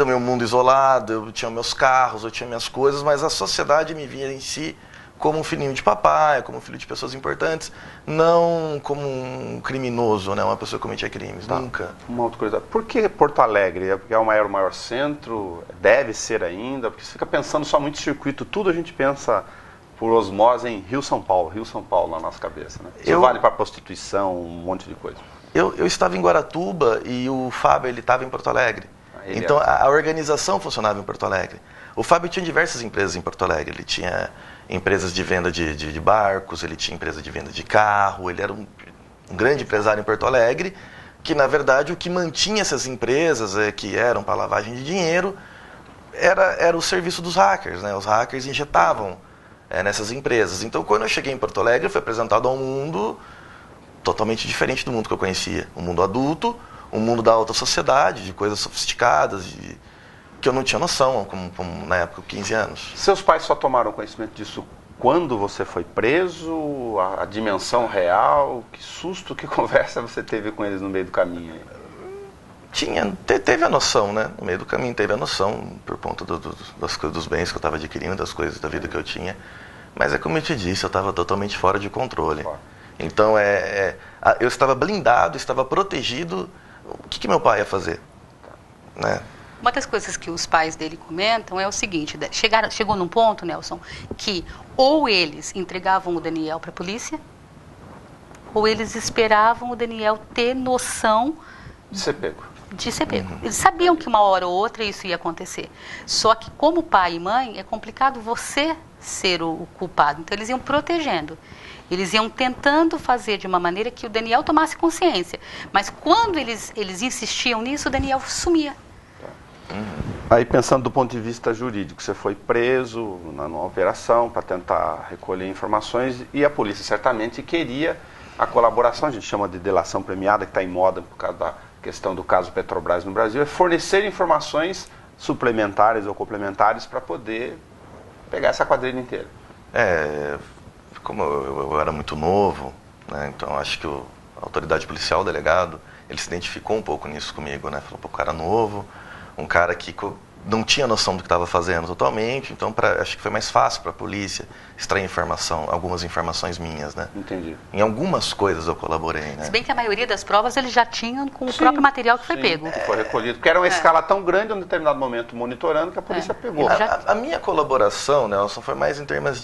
Speaker 3: o meu mundo isolado, eu tinha meus carros, eu tinha minhas coisas, mas a sociedade me via em si como um filhinho de papai, como um filho de pessoas importantes, não como um criminoso, né? Uma pessoa que cometia crimes, nunca.
Speaker 1: Uma outra coisa, por que Porto Alegre? É porque é o maior centro? Deve ser ainda? Porque você fica pensando só muito em circuito, tudo a gente pensa por osmose em Rio-São Paulo na nossa cabeça, né? Isso vale para prostituição, um monte de coisa.
Speaker 3: Eu estava em Guaratuba e o Fábio ele estava em Porto Alegre. Então a organização funcionava em Porto Alegre. O Fábio tinha diversas empresas em Porto Alegre. Ele tinha empresas de venda de barcos, ele tinha empresa de venda de carro, ele era um grande empresário em Porto Alegre, que na verdade o que mantinha essas empresas, que eram para lavagem de dinheiro, era o serviço dos hackers, né? Os hackers injetavam nessas empresas. Então, quando eu cheguei em Porto Alegre, eu fui apresentado a um mundo totalmente diferente do mundo que eu conhecia. Um mundo adulto, um mundo da alta sociedade, de coisas sofisticadas, que eu não tinha noção, como na época, 15 anos.
Speaker 1: Seus pais só tomaram conhecimento disso quando você foi preso? A dimensão real? Que susto, que conversa você teve com eles no meio do caminho aí?
Speaker 3: Teve a noção, né? No meio do caminho teve a noção, por conta dos bens que eu estava adquirindo, das coisas da vida que eu tinha. Mas como eu te disse, eu estava totalmente fora de controle. Então, eu estava blindado, estava protegido. O que meu pai ia fazer? Né?
Speaker 2: Uma das coisas que os pais dele comentam é o seguinte, chegou num ponto, Nelson, que ou eles entregavam o Daniel para a polícia, ou eles esperavam o Daniel ter noção
Speaker 1: de ser pego.
Speaker 2: Eles sabiam que uma hora ou outra isso ia acontecer. Só que como pai e mãe, é complicado você ser o culpado. Então eles iam protegendo. Eles iam tentando fazer de uma maneira que o Daniel tomasse consciência. Mas quando eles insistiam nisso, o Daniel sumia.
Speaker 1: Aí pensando do ponto de vista jurídico, você foi preso numa operação para tentar recolher informações e a polícia certamente queria a colaboração, a gente chama de delação premiada, que está em moda por causa da questão do caso Petrobras no Brasil, é fornecer informações suplementares ou complementares para poder pegar essa quadrilha inteira.
Speaker 3: Como eu era muito novo, né, então acho que a autoridade policial, o delegado, ele se identificou um pouco nisso comigo, né? Falou, pô, cara novo, um cara que não tinha noção do que estava fazendo totalmente, então acho que foi mais fácil para a polícia extrair informação, algumas informações minhas, né?
Speaker 1: Entendi.
Speaker 3: Em algumas coisas eu colaborei, né?
Speaker 2: Se bem que a maioria das provas eles já tinham com o próprio material que foi pego.
Speaker 1: Que foi recolhido, porque era uma escala tão grande em um determinado momento monitorando que a polícia pegou.
Speaker 3: A minha colaboração, Nelson, foi mais em termos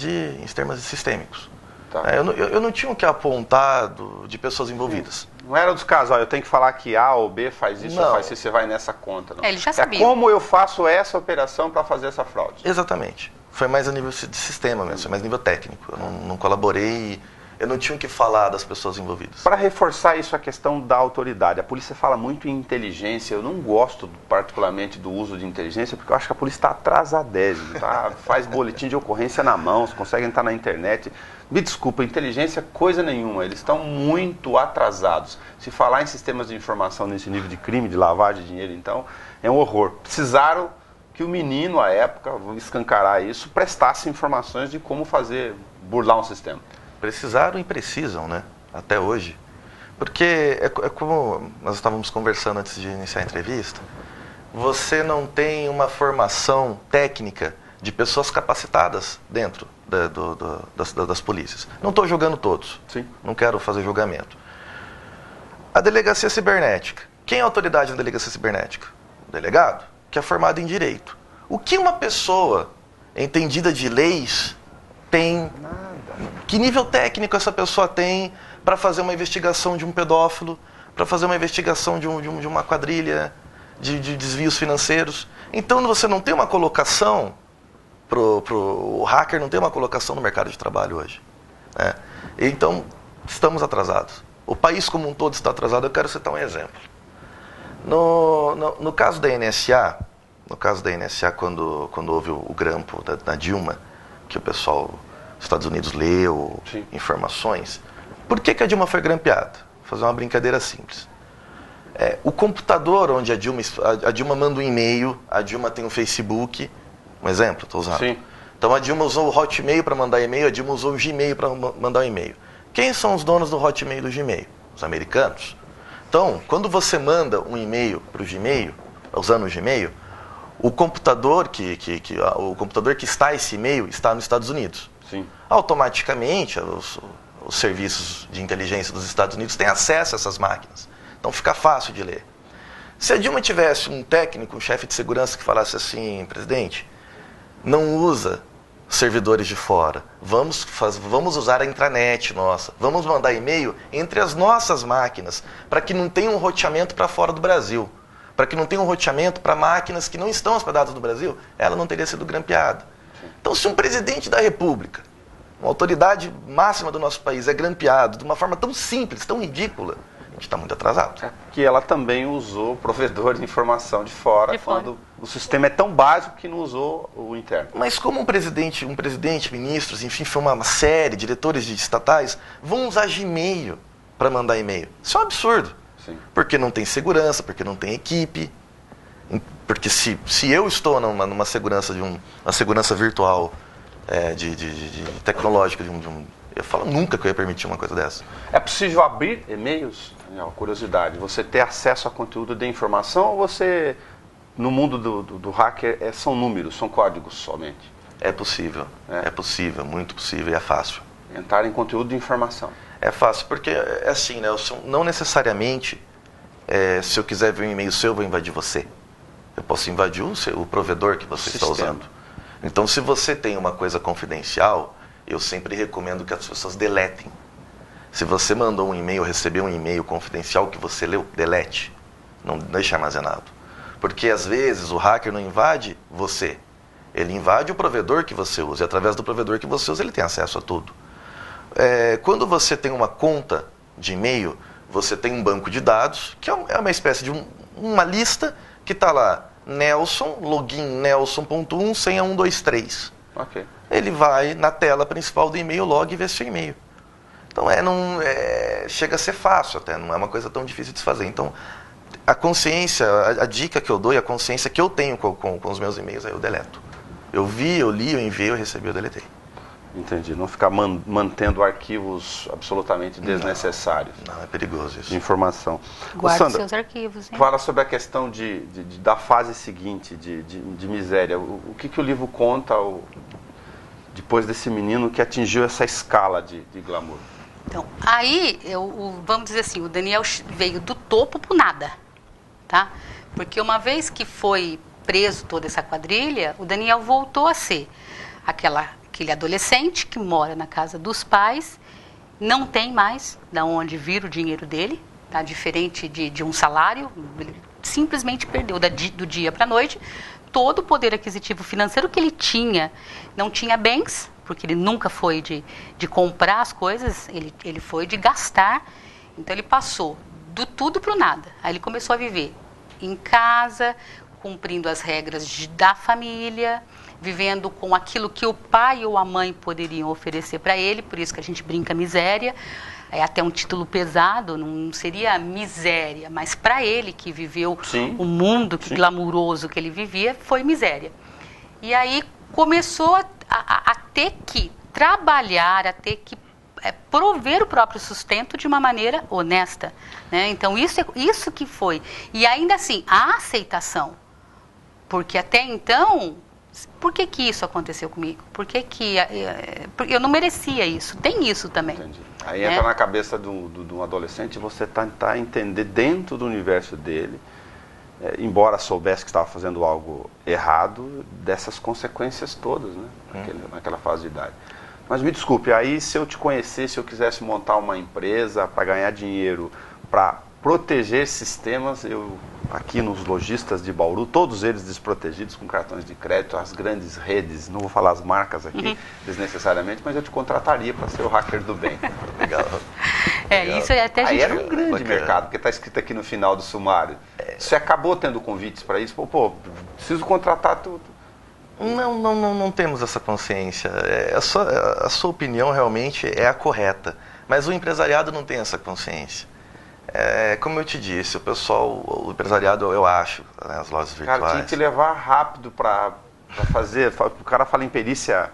Speaker 3: sistêmicos.
Speaker 1: Tá.
Speaker 3: Eu não tinha o que apontar de pessoas envolvidas.
Speaker 1: Não era dos casos, eu tenho que falar que A ou B faz isso
Speaker 3: Não.
Speaker 1: ou faz isso, você vai nessa conta. Não.
Speaker 2: Ele já sabia.
Speaker 1: É como eu faço essa operação para fazer essa fraude.
Speaker 3: Exatamente. Foi mais a nível de sistema mesmo, foi mais nível técnico. Eu não colaborei, eu não tinha o que falar das pessoas envolvidas.
Speaker 1: Para reforçar isso, a questão da autoridade. A polícia fala muito em inteligência. Eu não gosto particularmente do uso de inteligência, porque eu acho que a polícia está atrasadésima. Tá? Faz boletim de ocorrência na mão, consegue entrar na internet. Me desculpa, inteligência coisa nenhuma. Eles estão muito atrasados. Se falar em sistemas de informação nesse nível de crime, de lavagem de dinheiro, então, é um horror. Precisaram que o menino, à época, vou escancarar isso, prestasse informações de como burlar um sistema.
Speaker 3: Precisaram e precisam, né? Até hoje. Porque é como nós estávamos conversando antes de iniciar a entrevista, você não tem uma formação técnica de pessoas capacitadas dentro das polícias. Não estou julgando todos.
Speaker 1: Sim.
Speaker 3: Não quero fazer julgamento. A delegacia cibernética. Quem é a autoridade na delegacia cibernética? O delegado, que é formado em direito. O que uma pessoa entendida de leis tem? Que nível técnico essa pessoa tem para fazer uma investigação de um pedófilo, para fazer uma investigação de uma quadrilha de desvios financeiros? Então você não tem uma colocação, o hacker não tem uma colocação no mercado de trabalho hoje. Né? Então, estamos atrasados. O país como um todo está atrasado. Eu quero citar um exemplo. No caso da NSA, quando houve o grampo da Dilma, que o pessoal dos Estados Unidos leu informações, por que a Dilma foi grampeada? Vou fazer uma brincadeira simples. O computador onde a Dilma manda um e-mail, a Dilma tem um Facebook, um exemplo, estou usando.
Speaker 1: Sim.
Speaker 3: Então a Dilma usou o Hotmail para mandar e-mail, a Dilma usou o Gmail para mandar um e-mail. Quem são os donos do Hotmail e do Gmail? Os americanos. Então, quando você manda um e-mail para o Gmail, usando o Gmail, o computador que está esse e-mail está nos Estados Unidos.
Speaker 1: Sim.
Speaker 3: Automaticamente, os serviços de inteligência dos Estados Unidos têm acesso a essas máquinas. Então fica fácil de ler. Se a Dilma tivesse um técnico, um chefe de segurança que falasse assim, presidente, não usa servidores de fora, vamos usar a intranet nossa, vamos mandar e-mail entre as nossas máquinas, para que não tenha um roteamento para fora do Brasil, para que não tenha um roteamento para máquinas que não estão hospedadas no Brasil, ela não teria sido grampeada. Então, se um presidente da República, uma autoridade máxima do nosso país, é grampeado de uma forma tão simples, tão ridícula, a gente está muito atrasado.
Speaker 1: Que ela também usou provedor de informação de fora, quando o sistema é tão básico que não usou o interno.
Speaker 3: Mas como um presidente, ministros, enfim, foi uma série, diretores de estatais, vão usar Gmail para mandar e-mail? Isso é um absurdo.
Speaker 1: Sim.
Speaker 3: Porque não tem segurança, porque não tem equipe. Porque se eu estou numa segurança uma segurança virtual, tecnológica, eu falo nunca que eu ia permitir uma coisa dessa.
Speaker 1: É possível abrir e-mails? Curiosidade, você ter acesso a conteúdo de informação ou você, no mundo do hacker, são números, são códigos somente?
Speaker 3: É possível, é possível, muito possível e é fácil.
Speaker 1: Entrar em conteúdo de informação.
Speaker 3: É fácil, porque é assim, né? Não necessariamente, se eu quiser ver um e-mail seu, eu vou invadir você. Eu posso invadir o provedor que você está usando. Então, se você tem uma coisa confidencial, eu sempre recomendo que as pessoas deletem. Se você mandou um e-mail, recebeu um e-mail confidencial que você leu, delete. Não deixe armazenado. Porque, às vezes, o hacker não invade você. Ele invade o provedor que você usa. E, através do provedor que você usa, ele tem acesso a tudo. Quando você tem uma conta de e-mail, você tem um banco de dados, que é uma espécie de uma lista que está lá Nelson, login nelson.1, senha 123.
Speaker 1: Ok.
Speaker 3: Ele vai na tela principal do e-mail, log e vê seu e-mail. Então chega a ser fácil até, não é uma coisa tão difícil de se fazer. Então, a consciência, a dica que eu dou e a consciência que eu tenho com os meus e-mails, aí eu deleto. Eu vi, eu li, eu enviei, eu recebi, eu deletei.
Speaker 1: Entendi. Não ficar mantendo arquivos absolutamente desnecessários.
Speaker 3: Não, é perigoso isso.
Speaker 1: De informação.
Speaker 2: Guarde
Speaker 1: Sandra,
Speaker 2: seus arquivos. Hein?
Speaker 1: fala sobre a questão da fase seguinte, de miséria. O que o livro conta depois desse menino que atingiu essa escala de glamour?
Speaker 2: Então, aí, vamos dizer assim, o Daniel veio do topo pro nada, tá? Porque uma vez que foi preso toda essa quadrilha, o Daniel voltou a ser aquele adolescente que mora na casa dos pais, não tem mais de onde vir o dinheiro dele, tá? Diferente de um salário, ele simplesmente perdeu do dia para a noite todo o poder aquisitivo financeiro que ele tinha. Não tinha bens, porque ele nunca foi de comprar as coisas, ele foi de gastar. Então ele passou do tudo para o nada. Aí ele começou a viver em casa, cumprindo as regras da família, vivendo com aquilo que o pai ou a mãe poderiam oferecer para ele, por isso que a gente brinca miséria. É até um título pesado, não seria miséria, mas para ele que viveu o mundo glamuroso que ele vivia, foi miséria. E aí começou a ter que trabalhar, a ter que prover o próprio sustento de uma maneira honesta, né? Então isso que foi. E ainda assim, a aceitação, porque até então, por que isso aconteceu comigo? Porque eu não merecia isso. Tem isso também.
Speaker 1: Entendi. Aí entra na cabeça de um adolescente, você tentar entender dentro do universo dele, embora soubesse que estava fazendo algo errado, dessas consequências todas, né? Naquela fase de idade. Mas me desculpe, aí se eu te conhecesse, se eu quisesse montar uma empresa para ganhar dinheiro, para proteger sistemas, aqui nos lojistas de Bauru, todos eles desprotegidos com cartões de crédito, as grandes redes, não vou falar as marcas aqui desnecessariamente, mas eu te contrataria para ser o hacker do bem.
Speaker 3: Legal.
Speaker 2: Legal. Isso é até
Speaker 1: aí era um grande mercado, porque está escrito aqui no final do sumário. Você acabou tendo convites para isso? Pô, preciso contratar tudo.
Speaker 3: Não temos essa consciência. A sua opinião realmente é a correta, mas o empresariado não tem essa consciência. Como eu te disse, o empresariado, eu acho, né, as lojas virtuais...
Speaker 1: Cara, tinha que levar rápido para fazer. O cara fala em perícia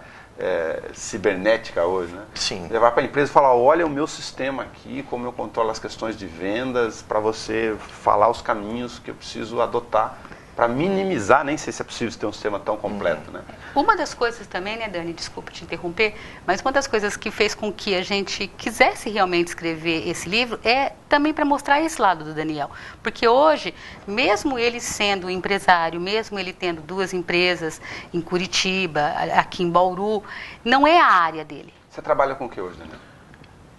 Speaker 1: cibernética hoje, né?
Speaker 3: Sim.
Speaker 1: Levar para a empresa e falar, olha o meu sistema aqui, como eu controlo as questões de vendas, para você falar os caminhos que eu preciso adotar para minimizar, nem sei se é possível ter um sistema tão completo, né?
Speaker 2: Uma das coisas também, né, Dani, desculpa te interromper, mas uma das coisas que fez com que a gente quisesse realmente escrever esse livro é também para mostrar esse lado do Daniel. Porque hoje, mesmo ele sendo empresário, mesmo ele tendo 2 empresas em Curitiba, aqui em Bauru, não é a área dele.
Speaker 1: Você trabalha com o que hoje, Daniel?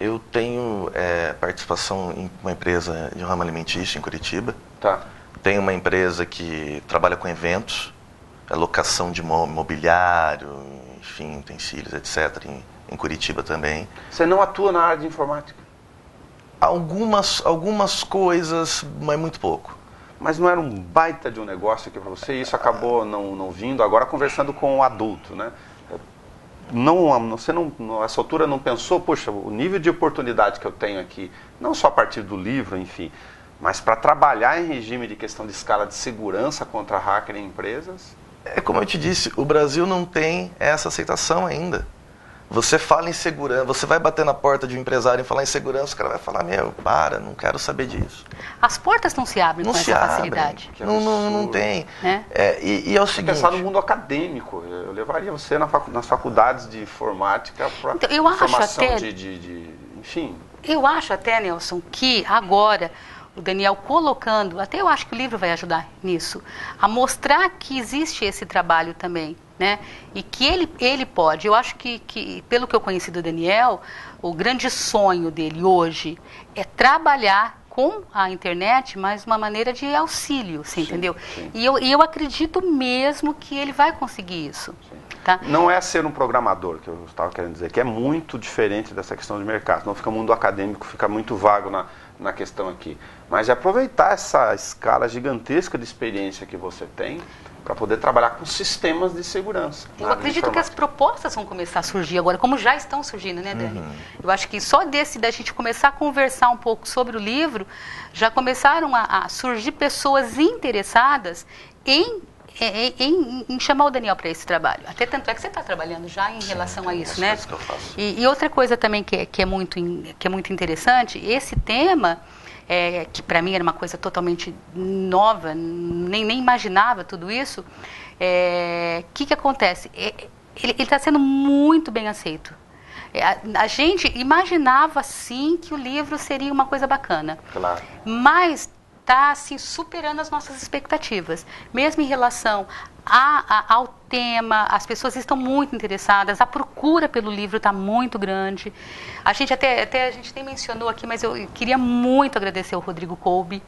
Speaker 3: Eu tenho participação em uma empresa de ramo alimentício em Curitiba.
Speaker 1: Tá.
Speaker 3: Tenho uma empresa que trabalha com eventos, locação de mobiliário, enfim, utensílios, etc., em Curitiba também.
Speaker 1: Você não atua na área de informática?
Speaker 3: Algumas coisas, mas muito pouco.
Speaker 1: Mas não era um baita de um negócio aqui para você? E isso acabou não vindo, agora conversando com o adulto, né? Você essa altura não pensou, poxa, o nível de oportunidade que eu tenho aqui, não só a partir do livro, enfim... Mas para trabalhar em regime de questão de escala de segurança contra hacker em empresas?
Speaker 3: Como eu te disse, o Brasil não tem essa aceitação ainda. Você fala em segurança, você vai bater na porta de um empresário e falar em segurança, o cara vai falar, não quero saber disso.
Speaker 2: As portas não se abrem com essa facilidade.
Speaker 3: Não tem.
Speaker 2: Né?
Speaker 3: E é o seguinte...
Speaker 1: Pensar no mundo acadêmico, eu levaria você nas faculdades de informática para formação enfim.
Speaker 2: Eu acho até, Nelson, que agora... O Daniel colocando, até eu acho que o livro vai ajudar nisso, a mostrar que existe esse trabalho também, né? E que ele pode. Eu acho que, pelo que eu conheci do Daniel, o grande sonho dele hoje é trabalhar com a internet, mas uma maneira de auxílio, você entendeu?
Speaker 1: Sim.
Speaker 2: E eu acredito mesmo que ele vai conseguir isso. Tá?
Speaker 1: Não é ser um programador, que eu estava querendo dizer, que é muito diferente dessa questão de mercado. Não fica o mundo acadêmico, fica muito vago na questão aqui, mas é aproveitar essa escala gigantesca de experiência que você tem para poder trabalhar com sistemas de segurança.
Speaker 2: Eu acredito que as propostas vão começar a surgir agora, como já estão surgindo, né, Dani? Eu acho que só da gente começar a conversar um pouco sobre o livro, já começaram a surgir pessoas interessadas em chamar o Daniel para esse trabalho. Até tanto é que você está trabalhando já em relação a isso, né?
Speaker 3: Que eu faço.
Speaker 2: E outra coisa também que é muito interessante, esse tema, que para mim era uma coisa totalmente nova, nem imaginava tudo isso, que acontece? Ele está sendo muito bem aceito. A gente imaginava, sim, que o livro seria uma coisa bacana.
Speaker 1: Claro.
Speaker 2: Mas está assim, superando as nossas expectativas. Mesmo em relação ao tema, as pessoas estão muito interessadas, a procura pelo livro está muito grande. A gente a gente nem mencionou aqui, mas eu queria muito agradecer ao Rodrigo Kolbe,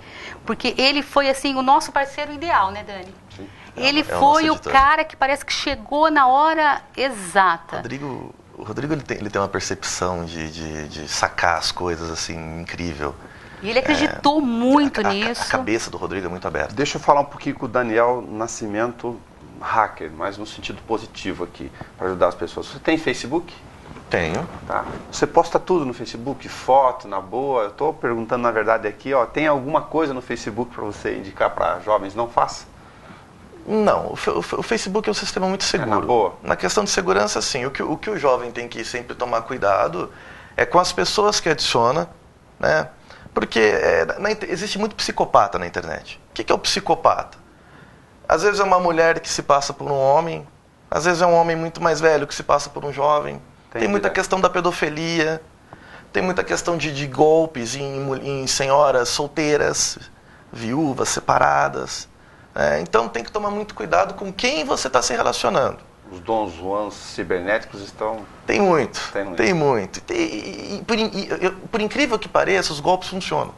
Speaker 2: porque ele foi assim o nosso parceiro ideal, né, Dani?
Speaker 1: Sim.
Speaker 2: Ele foi o cara que parece que chegou na hora exata.
Speaker 3: O Rodrigo ele tem uma percepção de sacar as coisas assim incrível.
Speaker 2: E ele acreditou muito nisso.
Speaker 3: A cabeça do Rodrigo é muito aberta.
Speaker 1: Deixa eu falar um pouquinho com o Daniel Nascimento, hacker, mas no sentido positivo aqui, para ajudar as pessoas. Você tem Facebook?
Speaker 3: Tenho.
Speaker 1: Tá. Você posta tudo no Facebook, foto, na boa. Eu estou perguntando, na verdade, aqui, tem alguma coisa no Facebook para você indicar para jovens? Não faça?
Speaker 3: Não, o Facebook é um sistema muito seguro.
Speaker 1: Na boa.
Speaker 3: Na questão de segurança, sim. O que o jovem tem que sempre tomar cuidado é com as pessoas que adiciona, né? Porque existe muito psicopata na internet. O que é o psicopata? Às vezes é uma mulher que se passa por um homem, às vezes é um homem muito mais velho que se passa por um jovem. Tem muita questão da pedofilia, tem muita questão de golpes em senhoras solteiras, viúvas, separadas. Então tem que tomar muito cuidado com quem você está se relacionando.
Speaker 1: Os dons Juans cibernéticos estão...
Speaker 3: Tem muito. Por incrível que pareça, os golpes funcionam.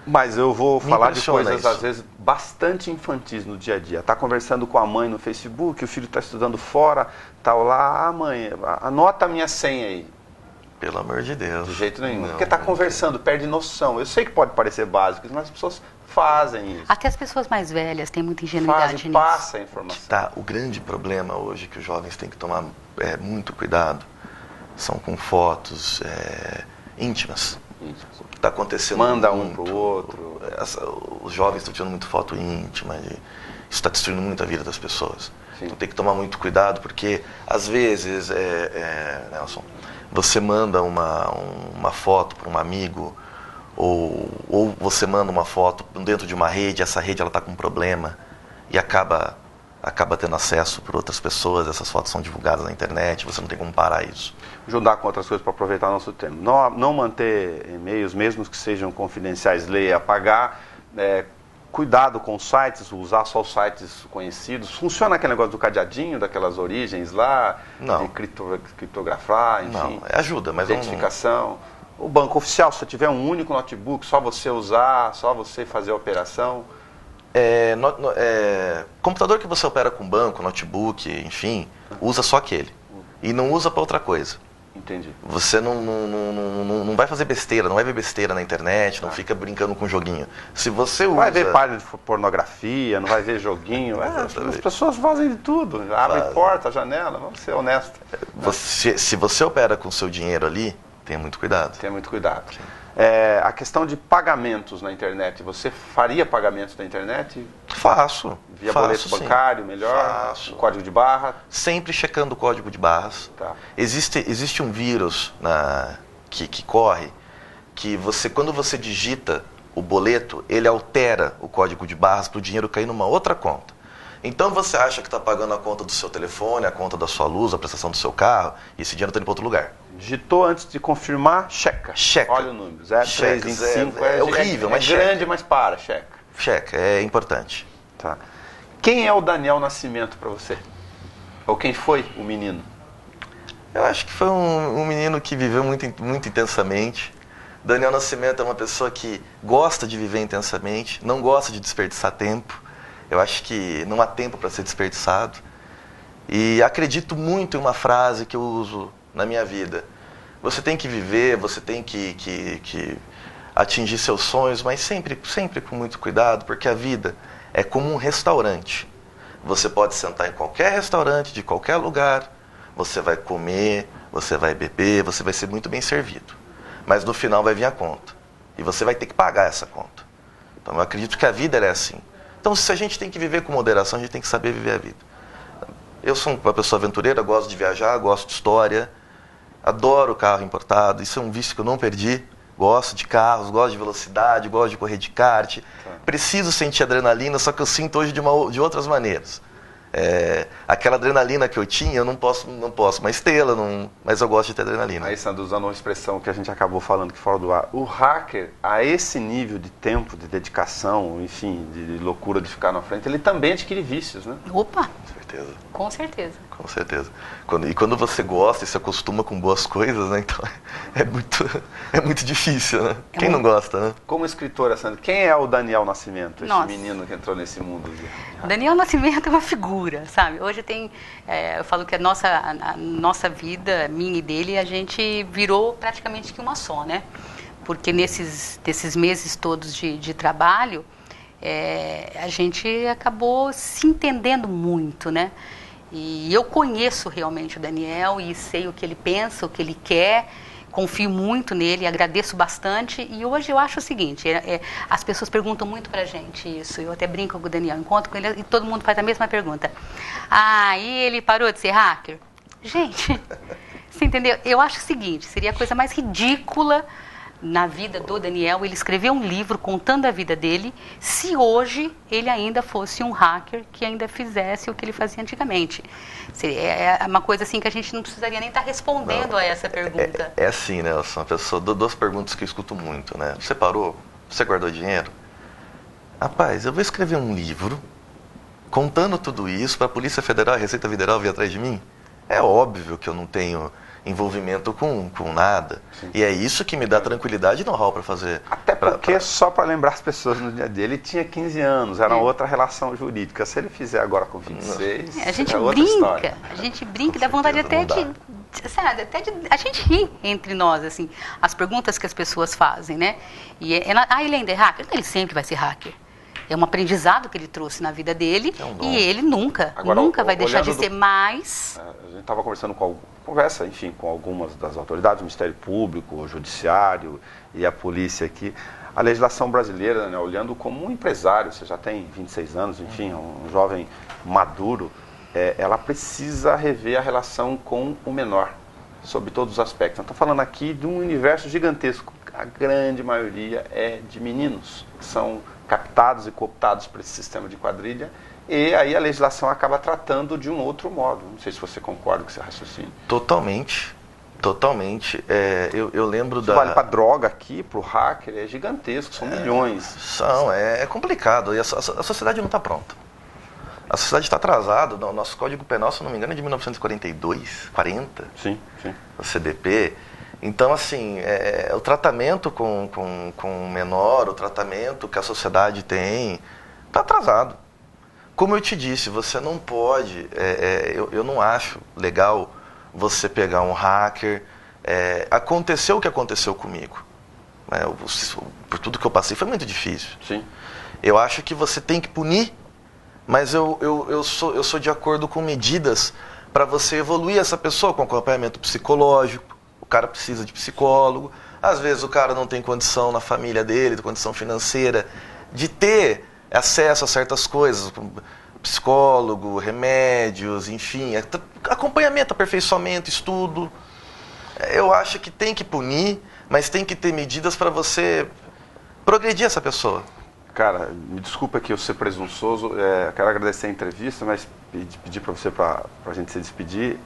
Speaker 1: Mas eu vou falar de coisas,
Speaker 3: isso.
Speaker 1: às vezes, bastante infantis no dia a dia. Está conversando com a mãe no Facebook, o filho está estudando fora, está lá, mãe, anota a minha senha aí.
Speaker 3: Pelo amor de Deus.
Speaker 1: De jeito nenhum.
Speaker 3: Não,
Speaker 1: porque está conversando, perde noção. Eu sei que pode parecer básico, mas as pessoas fazem isso.
Speaker 2: Até as pessoas mais velhas têm muita ingenuidade nisso.
Speaker 1: Passa a informação.
Speaker 3: O grande problema hoje que os jovens têm que tomar muito cuidado são com fotos íntimas. O que está acontecendo
Speaker 1: Manda
Speaker 3: muito,
Speaker 1: um para o outro.
Speaker 3: Os jovens estão tirando muito foto íntima. Isso está destruindo muito a vida das pessoas.
Speaker 1: Sim.
Speaker 3: Então tem que tomar muito cuidado, porque às vezes, Nelson, você manda uma foto para um amigo, ou você manda uma foto dentro de uma rede, essa rede está com um problema e acaba tendo acesso por outras pessoas, essas fotos são divulgadas na internet, você não tem como parar isso.
Speaker 1: Juntar com outras coisas para aproveitar o nosso tempo. Não manter e-mails, mesmo que sejam confidenciais, ler e apagar. Cuidado com os sites, usar só os sites conhecidos. Funciona aquele negócio do cadeadinho, daquelas origens lá,
Speaker 3: não.
Speaker 1: De criptografar, enfim.
Speaker 3: Não, ajuda, mas
Speaker 1: identificação. O banco oficial, se você tiver um único notebook, só você usar, só você fazer a operação.
Speaker 3: Computador que você opera com banco, notebook, enfim, usa só aquele. E não usa para outra coisa.
Speaker 1: Entendi.
Speaker 3: Você não vai fazer besteira, não vai ver besteira na internet, não fica brincando com joguinho. Se você usa...
Speaker 1: Vai ver página de pornografia, não vai ver joguinho. As pessoas fazem de tudo. Abrem porta, janela, vamos ser honestos.
Speaker 3: Se você opera com o seu dinheiro ali, tenha muito cuidado.
Speaker 1: Tenha muito cuidado. A questão de pagamentos na internet, você faria pagamentos na internet?
Speaker 3: Faço.
Speaker 1: Via boleto bancário, melhor?
Speaker 3: Faço.
Speaker 1: Código de barra?
Speaker 3: Sempre checando o código de barras.
Speaker 1: Tá.
Speaker 3: Existe um vírus que corre, que quando você digita o boleto, ele altera o código de barras para o dinheiro cair numa outra conta. Então você acha que está pagando a conta do seu telefone, a conta da sua luz, a prestação do seu carro, e esse dinheiro está indo para outro lugar.
Speaker 1: Digitou antes de confirmar, checa. Olha o número, 0325.
Speaker 3: É horrível, mas checa.
Speaker 1: É grande, mas checa.
Speaker 3: Checa, é importante.
Speaker 1: Tá. Quem é o Daniel Nascimento para você? Ou quem foi o menino?
Speaker 3: Eu acho que foi um menino que viveu muito, muito intensamente. Daniel Nascimento é uma pessoa que gosta de viver intensamente, não gosta de desperdiçar tempo. Eu acho que não há tempo para ser desperdiçado. E acredito muito em uma frase que eu uso na minha vida. Você tem que viver, você tem que atingir seus sonhos, mas sempre com muito cuidado, porque a vida é como um restaurante. Você pode sentar em qualquer restaurante, de qualquer lugar, você vai comer, você vai beber, você vai ser muito bem servido. Mas no final vai vir a conta. E você vai ter que pagar essa conta. Então eu acredito que a vida é assim. Então se a gente tem que viver com moderação, a gente tem que saber viver a vida. Eu sou uma pessoa aventureira, gosto de viajar, gosto de história, adoro carro importado, isso é um vício que eu não perdi. Gosto de carros, gosto de velocidade, gosto de correr de kart. Preciso sentir adrenalina, só que eu sinto hoje de outras maneiras. Aquela adrenalina que eu tinha, eu não posso mais tê-la, mas eu gosto de ter adrenalina.
Speaker 1: Aí, Sandro, usando uma expressão que a gente acabou falando aqui fora do ar, o hacker, a esse nível de tempo, de dedicação, enfim, de loucura de ficar na frente, ele também adquire vícios, né?
Speaker 2: Opa!
Speaker 3: Com certeza. Com certeza. Quando você gosta e se acostuma com boas coisas, né? Então é muito difícil, né? Quem não gosta, né?
Speaker 1: Como escritora, Sandra, quem é o Daniel Nascimento, esse
Speaker 2: Nossa.
Speaker 1: menino que entrou nesse mundo?
Speaker 2: Daniel Nascimento é uma figura, sabe? Hoje eu falo que a nossa vida, minha e dele, a gente virou praticamente que uma só, né? Porque desses meses todos de trabalho, a gente acabou se entendendo muito, né? E eu conheço realmente o Daniel e sei o que ele pensa, o que ele quer, confio muito nele, agradeço bastante. E hoje eu acho o seguinte, as pessoas perguntam muito pra gente isso, eu até brinco com o Daniel, encontro com ele e todo mundo faz a mesma pergunta. E ele parou de ser hacker? Gente, você entendeu? Eu acho o seguinte, seria a coisa mais ridícula na vida do Daniel, ele escreveu um livro contando a vida dele, se hoje ele ainda fosse um hacker que ainda fizesse o que ele fazia antigamente. É uma coisa assim que a gente não precisaria nem estar respondendo a essa pergunta.
Speaker 3: É assim, né? Eu sou uma pessoa, duas perguntas que eu escuto muito, né? Você parou? Você guardou dinheiro? Rapaz, eu vou escrever um livro contando tudo isso para a Polícia Federal e a Receita Federal vir atrás de mim? É óbvio que eu não tenho envolvimento com nada. Sim. E é isso que me dá tranquilidade e know-how para fazer.
Speaker 1: Até porque, só para lembrar as pessoas no dia dele, ele tinha 15 anos, era outra relação jurídica. Se ele fizer agora com 26,
Speaker 2: a gente
Speaker 1: outra história.
Speaker 2: A gente brinca, dá vontade até de a gente ri entre nós, assim, as perguntas que as pessoas fazem, né? E ele ainda é hacker? Ele sempre vai ser hacker. É um aprendizado que ele trouxe na vida dele e ele nunca vai deixar de ser mais.
Speaker 1: A gente estava conversando com algumas das autoridades, o Ministério Público, o Judiciário e a polícia aqui. A legislação brasileira, né, olhando como um empresário, você já tem 26 anos, enfim, um jovem maduro, ela precisa rever a relação com o menor, sob todos os aspectos. Estou falando aqui de um universo gigantesco. A grande maioria é de meninos, que são captados e cooptados por esse sistema de quadrilha, e aí a legislação acaba tratando de um outro modo. Não sei se você concorda com esse raciocínio.
Speaker 3: Totalmente. Eu lembro
Speaker 1: Isso vale para droga aqui, para o hacker, é gigantesco, são milhões.
Speaker 3: É complicado, e a sociedade não está pronta. A sociedade está atrasada, o nosso Código Penal, se não me engano, é de 1942, 40.
Speaker 1: Sim.
Speaker 3: O CDP. Então, assim, o tratamento com o menor, o tratamento que a sociedade tem, está atrasado. Como eu te disse, você não pode, eu não acho legal você pegar um hacker. Aconteceu o que aconteceu comigo. Por tudo que eu passei, foi muito difícil.
Speaker 1: Sim.
Speaker 3: Eu acho que você tem que punir, mas eu sou de acordo com medidas para você evoluir essa pessoa com acompanhamento psicológico. O cara precisa de psicólogo, às vezes o cara não tem condição na família dele, condição financeira, de ter acesso a certas coisas, psicólogo, remédios, enfim, acompanhamento, aperfeiçoamento, estudo. Eu acho que tem que punir, mas tem que ter medidas para você progredir essa pessoa.
Speaker 1: Cara, me desculpa que eu ser presunçoso, quero agradecer a entrevista, mas pedir para você, para a gente se despedir,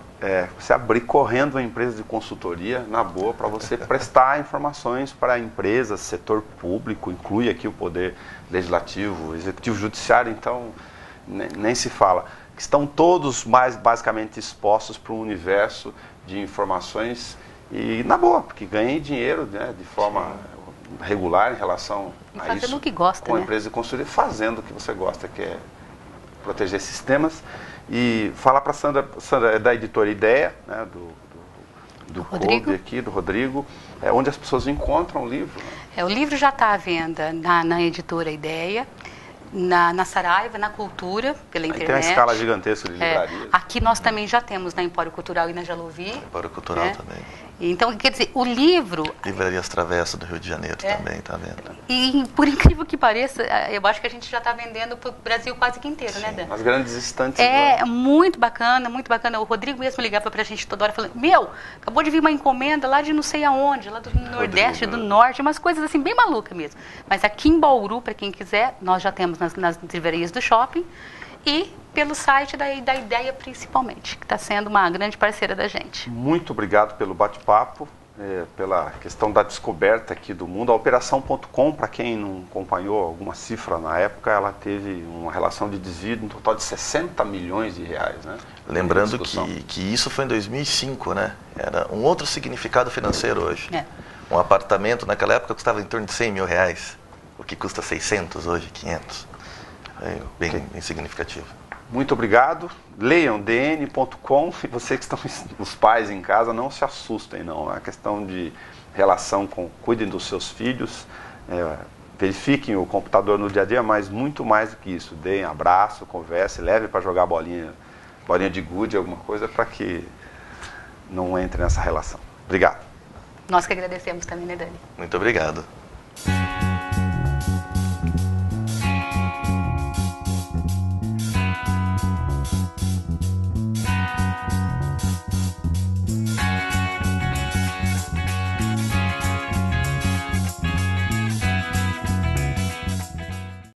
Speaker 1: você abrir correndo uma empresa de consultoria, na boa, para você prestar informações para empresas, setor público, inclui aqui o poder legislativo, executivo, judiciário, então nem se fala. Estão todos mais basicamente expostos para um universo de informações e na boa, porque ganhem dinheiro, né, de forma regular em relação a isso.
Speaker 2: Fazendo o que gosta,
Speaker 1: com a
Speaker 2: né?
Speaker 1: empresa de consultoria, fazendo o que você gosta, que é proteger sistemas. E falar para a Sandra é da editora Ideia, né, do Kobe aqui, do Rodrigo, onde as pessoas encontram o livro.
Speaker 2: O livro já está à venda na editora Ideia, na Saraiva, na Cultura, pela internet.
Speaker 1: Tem uma escala gigantesca de livrarias.
Speaker 2: Aqui nós também já temos na Empório Cultural e na Jaluvi.
Speaker 3: Empório Cultural também.
Speaker 2: Então, quer dizer, o livro...
Speaker 3: Livrarias Travessa do Rio de Janeiro também está vendo.
Speaker 2: E, por incrível que pareça, eu acho que a gente já está vendendo para o Brasil quase que inteiro, né, Dan?
Speaker 1: As grandes estantes.
Speaker 2: Muito bacana, muito bacana. O Rodrigo mesmo ligava para a gente toda hora, falando, acabou de vir uma encomenda lá de não sei aonde, lá do Nordeste, do Norte, umas coisas assim, bem malucas mesmo. Mas aqui em Bauru, para quem quiser, nós já temos nas livrarias do shopping e pelo site da Ideia principalmente, que está sendo uma grande parceira da gente.
Speaker 1: Muito obrigado pelo bate-papo, pela questão da descoberta aqui do mundo. A Operação.com, para quem não acompanhou alguma cifra na época, ela teve uma relação de desvio no total de 60 milhões de reais. Né?
Speaker 3: Lembrando que isso foi em 2005, né? Era um outro significado financeiro hoje. Um apartamento naquela época custava em torno de 100 mil reais, o que custa 600 hoje, 500. Bem significativo.
Speaker 1: Muito obrigado. Leiam dn.com e vocês que estão os pais em casa, não se assustem, não. É questão de relação cuidem dos seus filhos, verifiquem o computador no dia a dia, mas muito mais do que isso. Deem abraço, converse, leve para jogar bolinha de gude, alguma coisa, para que não entre nessa relação. Obrigado.
Speaker 2: Nós que agradecemos também, né, Dani?
Speaker 3: Muito obrigado.